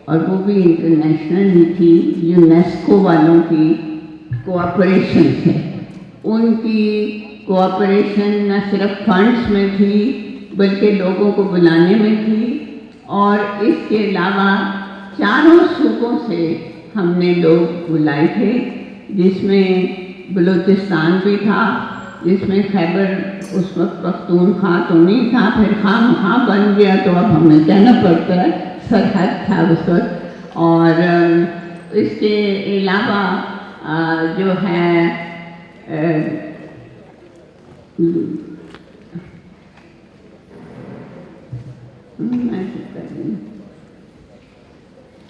और वो भी इंटरनेशनल ही थी, यूनेस्को वालों की कोऑपरेशन है। उनकी कोऑपरेशन न सिर्फ फंड्स में थी बल्कि लोगों को बुलाने में थी, और इसके अलावा चारों सूबों से हमने लोग बुलाए थे, जिसमें बलूचिस्तान भी था, जिसमें खैबर उस वक्त पख्तूनख्वा तो नहीं था, फिर खामख्वा बन गया तो अब हमें कहना पड़ता है, सरहद था उस वक्त। और इसके अलावा जो है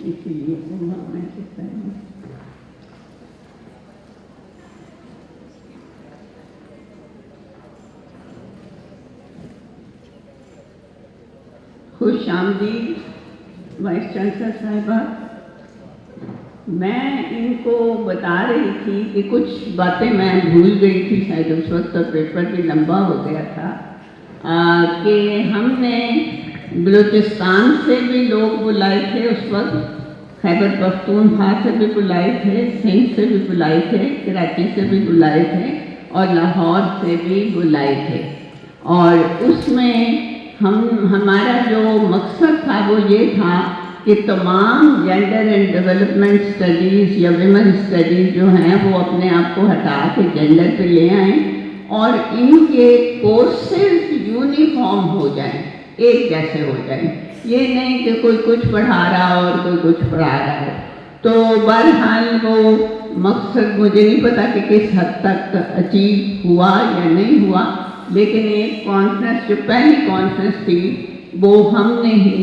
इसलिए खुश आमदीद वाइस चांसलर साहिबा। मैं इनको बता रही थी कि कुछ बातें मैं भूल गई थी, शायद उस वक्त तो पेपर भी लंबा हो गया था, कि हमने बलूचिस्तान से भी लोग बुलाए थे उस वक्त, खैबर पख्तूनख्वा से भी बुलाए थे, सिंध से भी बुलाए थे, कराची से भी बुलाए थे और लाहौर से भी बुलाए थे। और उसमें हमारा जो मकसद था वो ये था कि तमाम जेंडर एंड डेवलपमेंट स्टडीज़ या विमेन स्टडीज़ जो हैं वो अपने आप को हटा के जेंडर पे ले आएँ और इनके कोर्सेज यूनिफॉर्म हो जाएं, एक जैसे हो जाएं। ये नहीं कि कोई कुछ पढ़ा रहा और कोई कुछ पढ़ा रहा है। तो बहरहाल वो मकसद मुझे नहीं पता कि किस हद तक अचीव हुआ या नहीं हुआ, लेकिन एक कॉन्फ्रेंस जो पहली कॉन्फ्रेंस थी वो हमने ही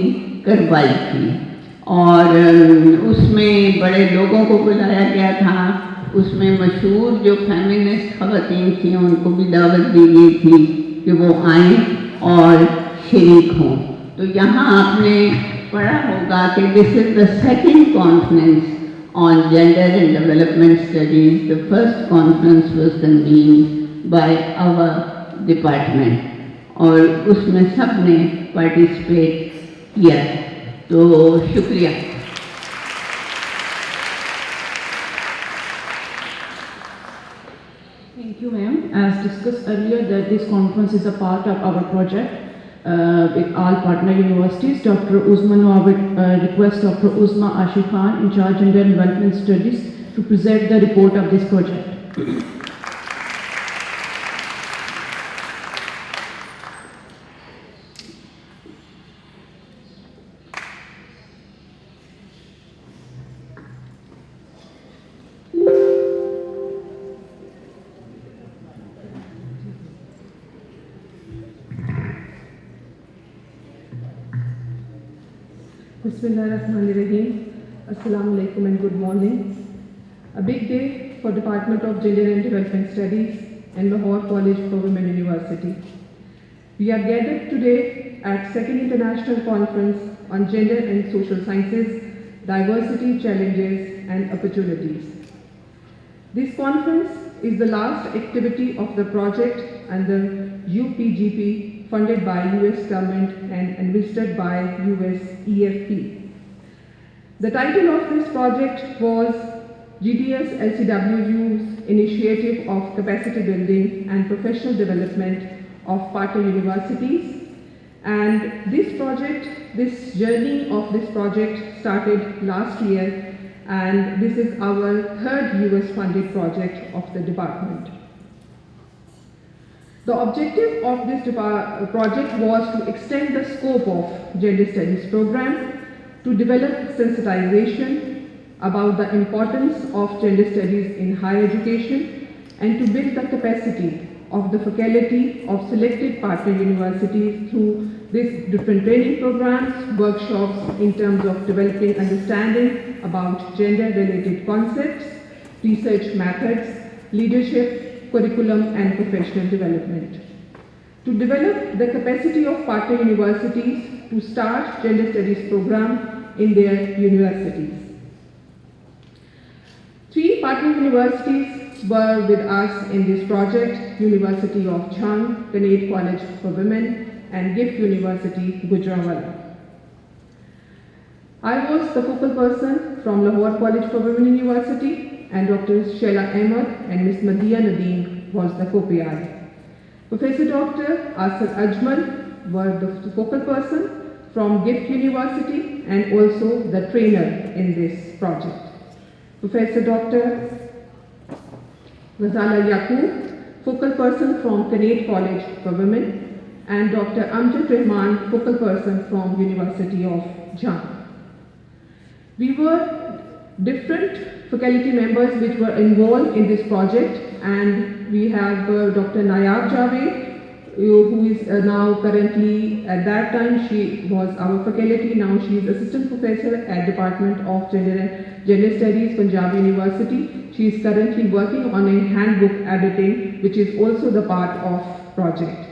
करवाई थी और उसमें बड़े लोगों को बुलाया गया था। उसमें मशहूर जो फेमिनिस्ट ख़वातीन थी उनको भी दावत दी गई थी कि वो आएँ और शरीक हों। तो यहाँ आपने पढ़ा होगा कि this is the second conference on gender and development studies. The first conference was convened by our department और उसमें सब ने पार्टिसिपेट किया। तो शुक्रिया। Thank you, ma'am. As discussed earlier, that this conference is a part of our project with all partner universities. Dr. Uzma, now I would request Dr. Uzma Ashif Khan, in charge Gender and Development Studies, to present the report of this project. Bismillahirrahmanirrahim. Assalamu alaikum and good morning. A big day for Department of Gender and Development Studies and Lahore College for Women University. We are gathered today at Second International Conference on Gender and Social Sciences, Diversity, Challenges and Opportunities. This conference is the last activity of the project under UPGP funded by US Govt and administered by USEFP. The title of this project was GDS LCWU's Initiative of Capacity Building and Professional Development of Partner Universities. And this journey of this project started last year, and this is our third US funded project of the department. The objective of this project was to extend the scope of Gender Studies program, to develop sensitization about the importance of gender studies in higher education, and to build the capacity of the faculty of selected partner universities through these different training programs, workshops in terms of developing understanding about gender-related concepts, research methods, leadership, curriculum and professional development. To develop the capacity of partner universities to start gender studies program in their universities. 3 partner universities were with us in this project: University of Jhang, Kinnaird College for Women and Dept University, Gujranwala. I was the focal person from Lahore College for Women University, and Dr. Sheila Ahmed and Ms. Madiya Nadeem was the co-PI. Professor Dr. Asir Ajmal were the focal person from Dept University and also the trainer in this project. Professor Dr. Ghazala Yaqub, focal person from Kinnaird College for Women, and Dr. Amjad Rahman, focal person from University of Jhang. We were different faculty members which were involved in this project, and we have Dr. Nayab Javed, who is now currently, at that time she was our faculty, now she is assistant professor at Department of Gender Studies, Punjab University. She is currently working on a handbook editing, which is also the part of project.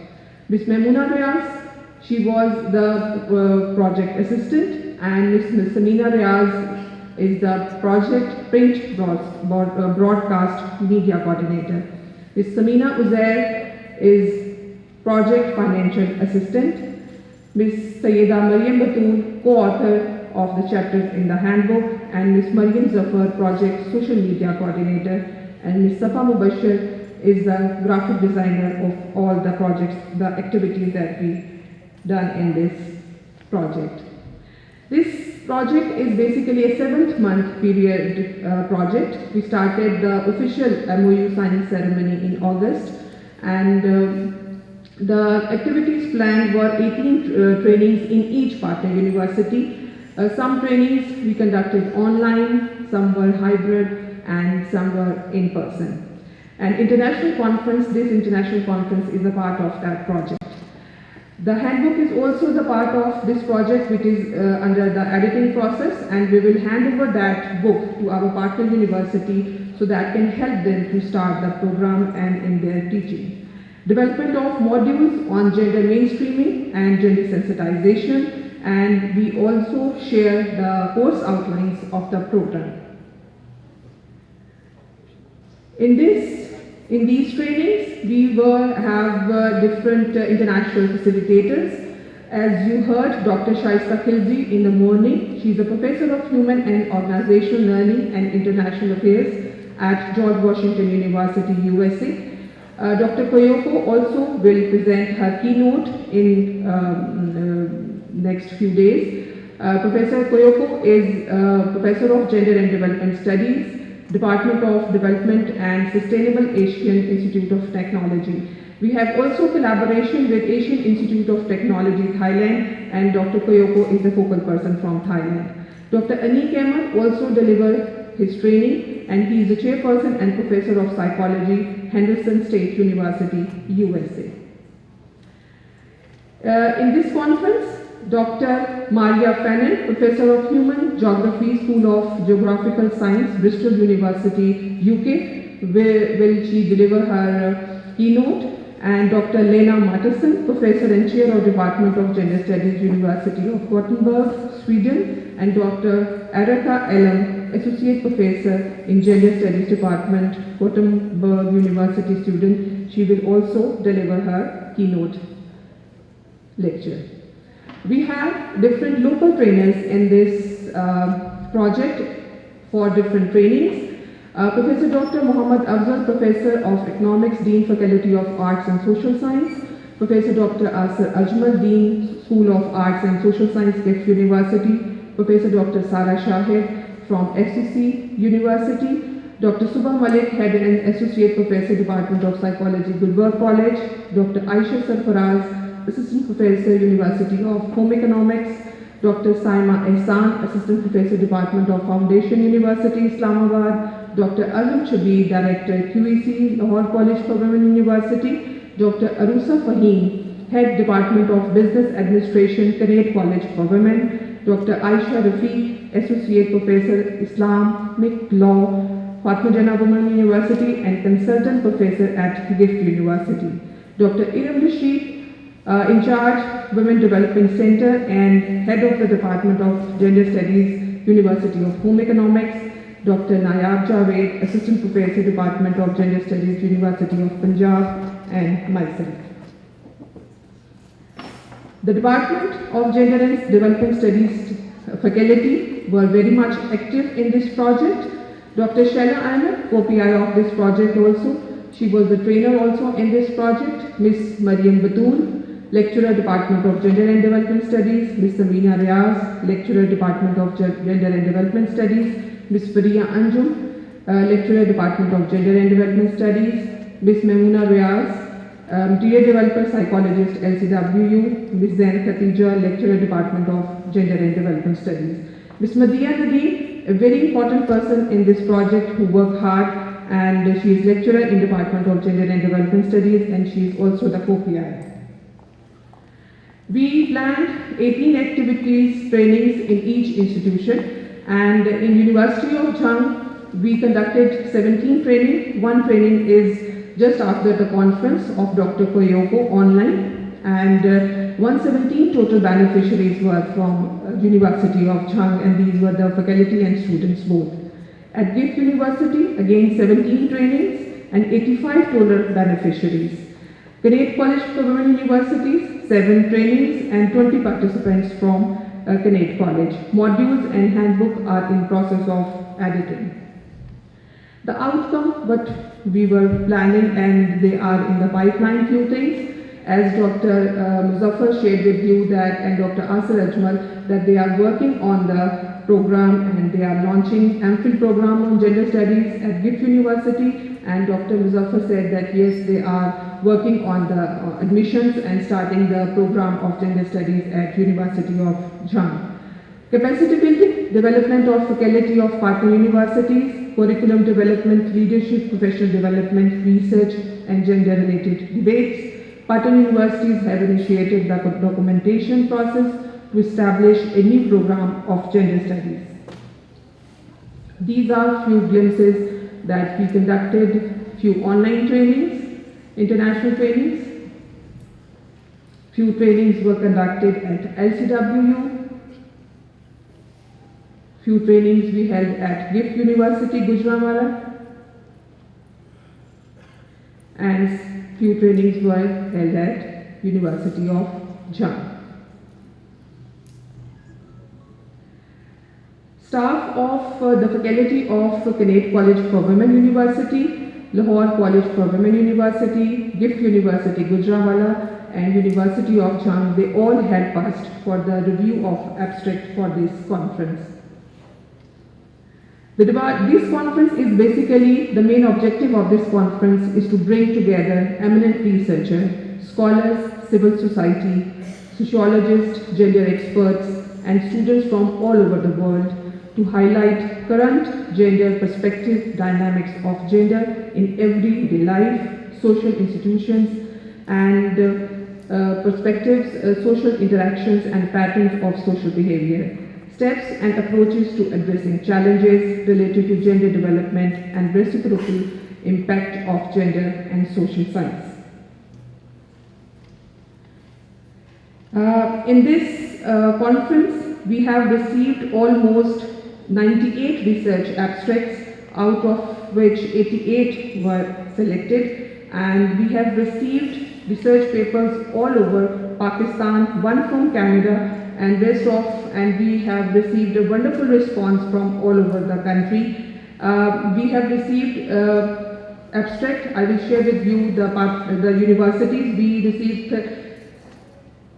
Ms. Maimuna Riaz, she was the project assistant, and Ms. Samina Riaz is the project print broadcast media coordinator. Ms. Samina Uzair is project financial assistant. Ms. Sayyida Maryam Batul, co-author of the chapters in the handbook, and Ms. Maryam Zafar, project social media coordinator, and Ms. Safa Mubashir is the graphic designer of all the projects, the activities that we done in this project. This project is basically a 7-month period project. We started the official MOU signing ceremony in August, and the activities planned were 18 trainings in each partner university. Some trainings we conducted online, some were hybrid, and some were in person. An international conference, this international conference is a part of that project. The handbook is also the part of this project, which is under the editing process, and we will hand over that book to our partner university so that can help them to start the program and in their teaching. Development of modules on gender mainstreaming and gender sensitization, and we also share the course outlines of the program. In these trainings, we have different international facilitators. As you heard, Dr. Shaista Khilji in the morning, she is a professor of human and organizational learning and international affairs at George Washington University, USA. Dr. Koyoko also will present her keynote in next few days. Professor Koyoko is Professor of Gender and Development Studies, Department of Development and Sustainable Asian Institute of Technology. We have also collaboration with Asian Institute of Technology, Thailand, and Dr. Koyoko is the focal person from Thailand. Dr. Anik Ahmed also delivered his training, and he is the chairperson and professor of psychology, Henderson State University, USA. In this conference, Dr. Maria Fennan, Professor of Human Geography, School of Geographical Science, Bristol University, UK, will she deliver her keynote, and Dr. Lena Mattisson, Professor and Chair of Department of Gender Studies, University of Gothenburg, Sweden, and Dr. Erika Ellam, Associate Professor in Gender Studies Department, Gothenburg University student. She will also deliver her keynote lecture. We have different local trainers in this project for different trainings. Professor Dr. Muhammad Afzal, Professor of Economics, Dean Faculty of Arts and Social Science. Professor Dr. Asir Ajmal, Dean, School of Arts and Social Science, Dept University. Professor Dr. Sara Shahid from FCC University. Dr. Subha Malik, Head and Associate Professor, Department of Psychology, Gulberg College. Dr. Aisha Sarfaraz, Assistant Professor, University of Home Economics. Dr. Saima Ehsan, Assistant Professor, Department of Foundation University, Islamabad. Dr. Azam Shabir, Director, QEC, Lahore College for Women University. Dr. Arusa Fahim, Head, Department of Business Administration, Kinnaird College for Women. Dr. Aisha Rafiq, Associate Professor, Islamic Law, Fatma Jana Women University, and Consultant Professor at Dept University. Dr. Iram Rashid, in charge, Women Development Center, and Head of the Department of Gender Studies, University of Home Economics. Dr. Nayab Javed, Assistant Professor, Department of Gender Studies, University of Punjab, and myself. The Department of Gender and Development Studies faculty were very much active in this project. Dr. Shaila Ahmed, co-PI of this project also. She was the trainer also in this project. Ms. Mariam Batul, Lecturer, Department of Gender and Development Studies. Ms. Samina Riaz, Lecturer, Department of Gender and Development Studies. Ms. Faria Anjum, Lecturer, Department of Gender and Development Studies. Ms. Mamoona Riaz, Dear Developer Psychologist, LCWU. Ms. Zain Khatija, Lecturer, Department of Gender and Development Studies. Ms. Madhya Nadeem, a very important person in this project who worked hard, and she is lecturer in Department of Gender and Development Studies, and she is also the co-PI. We planned 18 activities, trainings in each institution, and in University of Jhang, we conducted 17 training. One training is just after the conference of Dr. Koyoko online, and 117 total beneficiaries were from University of Jhang, and these were the faculty and students both. At Dept University, again 17 trainings and 85 total beneficiaries. Kinnaird College for Women Universities, 7 trainings and 20 participants from Kinnaird College. Modules and handbook are in process of editing. The outcome, what we were planning, and they are in the pipeline, few things. As Dr. Muzaffar shared with you that, and Dr. Asir Ajmal, that they are working on the program and they are launching MPhil program on gender studies at Dept University, and Dr. Muzaffar said that yes, they are working on the admissions and starting the program of gender studies at University of Jhang. Capacity building, development of faculty of partner universities, curriculum development, leadership, professional development, research and gender related debates. Partner universities have initiated the documentation process to establish a new program of gender studies. These are few glimpses that we conducted, few online trainings, international trainings. Few trainings were conducted at LCWU. Few trainings we held at Dept University, Gujranwala, and few trainings were held at University of Jhang. Staff of the faculty of Kinnaird College for Women University, Lahore College for Women University, Dept University, Gujranwala, and University of Jhang, they all helped us for the review of abstract for this conference. This conference is basically, the main objective of this conference is to bring together eminent researchers, scholars, civil society, sociologists, gender experts, and students from all over the world to highlight current gender perspective, dynamics of gender in everyday life, social institutions, and perspectives, social interactions and patterns of social behavior. Steps and approaches to addressing challenges related to gender development and reciprocal impact of gender and social science. In this conference, we have received almost 98 research abstracts, out of which 88 were selected, and we have received research papers all over Pakistan, one from Canada, and we have received a wonderful response from all over the country. We have received abstract. I will share with you the universities. We received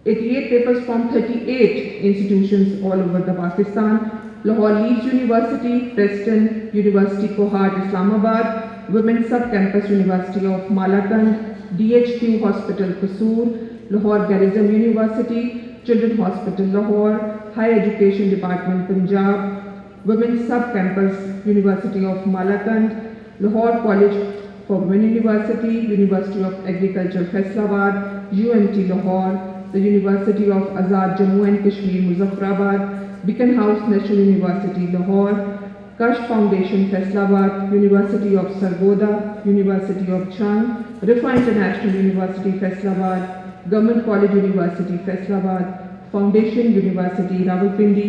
88 papers from 38 institutions all over the Pakistan. Lahore Leeds University, Preston University, Kohart, Islamabad, Women's Sub-Campus University of Malakand, DHQ Hospital, Qusur, Lahore Garrison University, Children's Hospital, Lahore, Higher Education Department, Punjab, Women's Sub-Campus University of Malakand, Lahore College for Women University, University of Agriculture, Faisalabad, UMT Lahore, the University of Azad Jammu and Kashmir, Muzaffarabad, Beacon House National University, Lahore, Kash Foundation, Faisalabad, University of Sargodha, University of Jhang, Rifa International University, Faisalabad, Government College University, Faisalabad, Foundation University, Rawalpindi,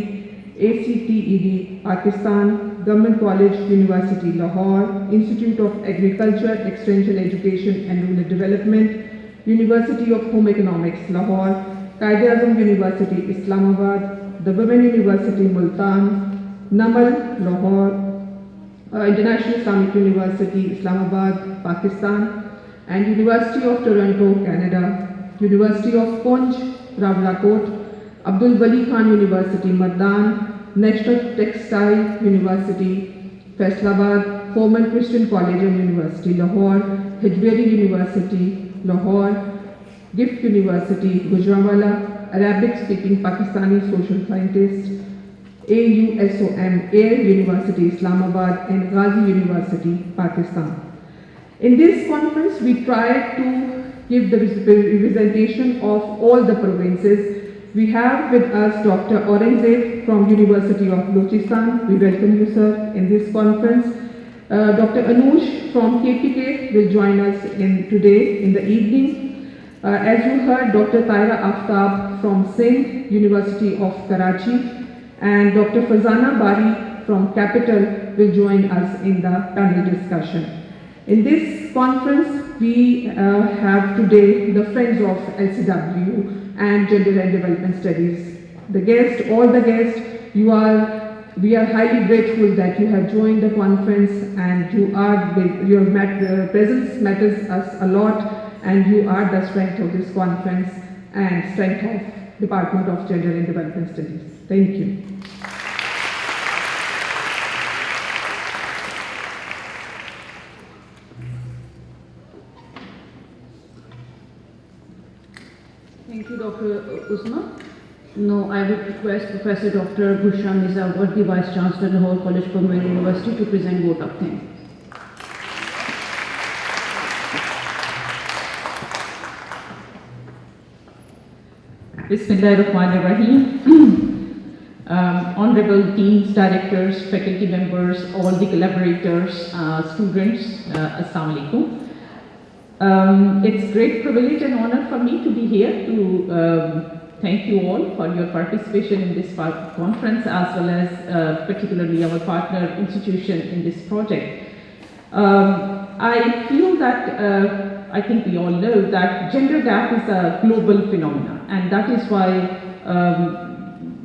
ACTED, Pakistan, Government College University, Lahore, Institute of Agriculture, Extension Education and Rural Development, University of Home Economics, Lahore, Quaid-e-Azam University, Islamabad, the Women University, Multan, Namal, Lahore, International Islamic University, Islamabad, Pakistan, and University of Toronto, Canada, University of Punj, Rawalakot, Abdul Wali Khan University, Mardan, National Textile University, Faisalabad, Foreman Christian College and University, Lahore, Hijweri University, Lahore, Gift University, Gujranwala, Arabic-speaking Pakistani social scientist, AUSOM, Air University, Islamabad, and Ghazi University, Pakistan. In this conference, we tried to give the representation of all the provinces. We have with us Dr. Aurangzeb from University of Balochistan. We welcome you, sir, in this conference. Dr. Anush from KPK will join us today in the evening. As you heard, Dr. Taira Aftab from Sindh, University of Karachi, and Dr. Fazana Bari from Capital will join us in the panel discussion. In this conference, we have today the friends of LCWU and Gender and Development Studies. The guests, all the guests, we are highly grateful that you have joined the conference, and your presence matters us a lot, and you are the strength of this conference and strength of Department of Gender and Development Studies. Thank you. Thank you, Dr. Usma. Now, I would request Professor Dr. Bushra Mirza, the Vice Chancellor, Lahore College for Women University, to present vote of thanks. Bismillahirrahmanirrahim. Honorable deans, directors, faculty members, all the collaborators, students, Assalamu alaikum. It's great privilege and honor for me to be here to thank you all for your participation in this conference, as well as particularly our partner institution in this project. I feel that I think we all know that gender gap is a global phenomenon, and that is why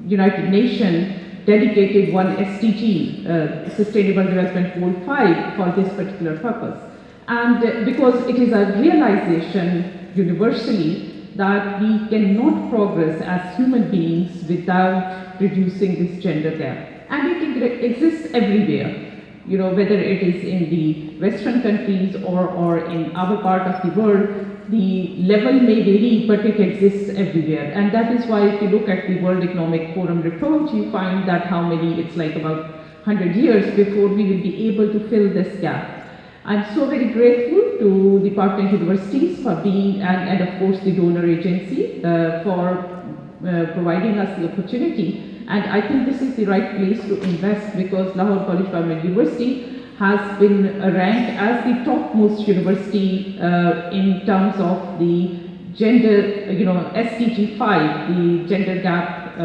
United Nations dedicated one SDG, Sustainable Development Goal 5, for this particular purpose. And because it is a realization universally that we cannot progress as human beings without reducing this gender gap. And it exists everywhere. You know, whether it is in the Western countries or in our part of the world, the level may vary, but it exists everywhere. And that is why if you look at the World Economic Forum report, you find that it's like about 100 years before we will be able to fill this gap. I'm so very grateful to the partner universities for being, and of course the donor agency for providing us the opportunity. And I think this is the right place to invest, because Lahore College for Women University has been ranked as the topmost university in terms of the gender, SDG 5, the gender gap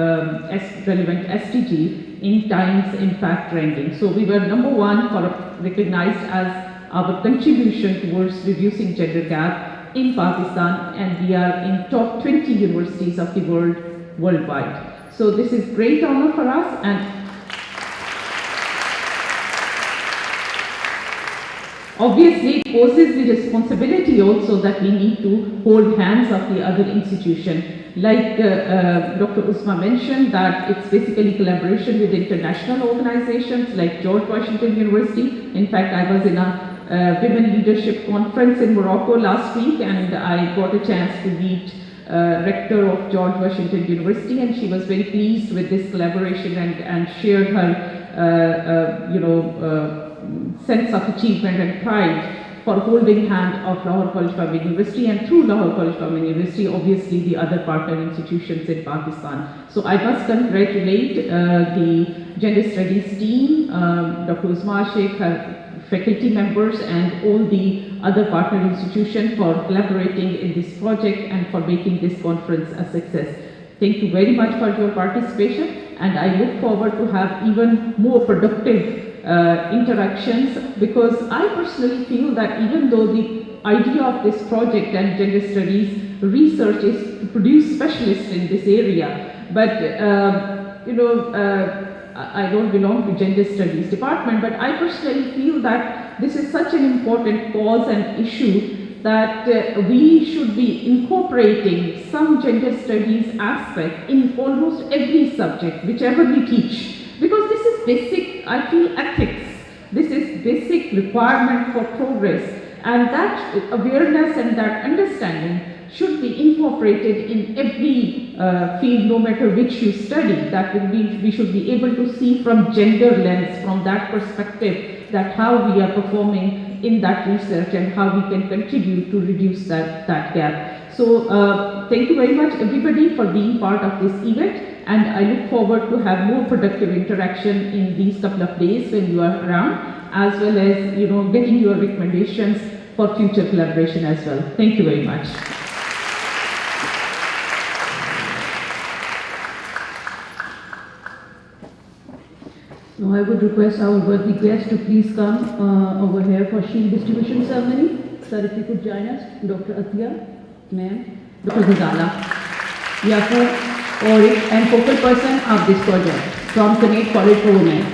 relevant SDG in Times Impact ranking. So we were number 1 for recognized as our contribution towards reducing gender gap in Pakistan, and we are in top 20 universities of the world worldwide. So this is great honor for us, and obviously it poses the responsibility also that we need to hold hands of the other institution. Like Dr. Usma mentioned, that it's basically collaboration with international organizations like George Washington University. In fact, I was in a Women Leadership Conference in Morocco last week, and I got a chance to meet rector of George Washington University, and she was very pleased with this collaboration and shared her sense of achievement and pride for holding hand of Lahore College for Women University, and through Lahore College for Women University, obviously the other partner institutions in Pakistan. So I must congratulate the Gender Studies team, Dr. Usma Sheikh, her faculty members, and all the other partner institutions for collaborating in this project and for making this conference a success. Thank you very much for your participation, and I look forward to have even more productive interactions, because I personally feel that even though the idea of this project and gender studies research is to produce specialists in this area, but I don't belong to gender studies department, but I personally feel that this is such an important cause and issue that we should be incorporating some gender studies aspect in almost every subject, whichever we teach. Because this is basic, I feel, ethics. This is basic requirement for progress. And that awareness and that understanding should be incorporated in every field, no matter which you study. That will be, we should be able to see from gender lens, from that perspective, that how we are performing in that research and how we can contribute to reduce that gap. So thank you very much everybody for being part of this event, and I look forward to have more productive interaction in these couple of days when you are around, as well as getting your recommendations for future collaboration as well. Thank you very much. Now I would request our worthy guests to please come over here for shield distribution ceremony. Sir, if you could join us, Dr. Atiya, ma'am, Dr. Ghazala, Yaqub, Oric, and focal person of this project from Kinnaird College for Women.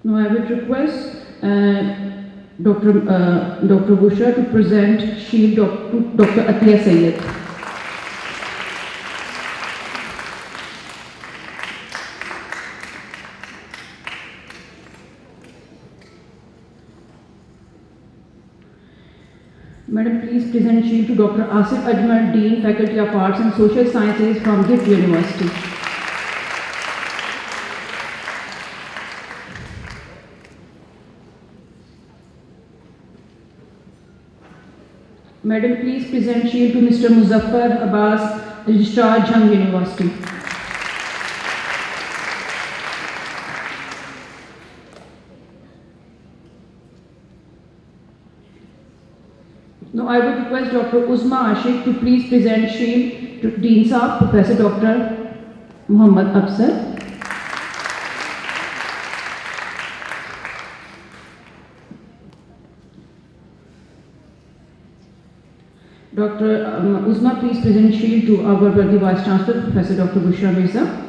Now I would request Dr. Busha to present shield to Dr. Atiya Sayyed. Madam, please present shield to Dr. Asif Ajmal, Dean, Faculty of Arts and Social Sciences from Dept University. Madam, please present shield to Mr. Muzaffar Abbas, Registrar, Jhang University. Now I would request Dr. Uzma Ashik to please present shield to Dean Saab, Professor Dr. Muhammad Afzal. Dr. Uzma, please present shield to our worthy Vice Chancellor, Professor Dr. Bushra Mirza.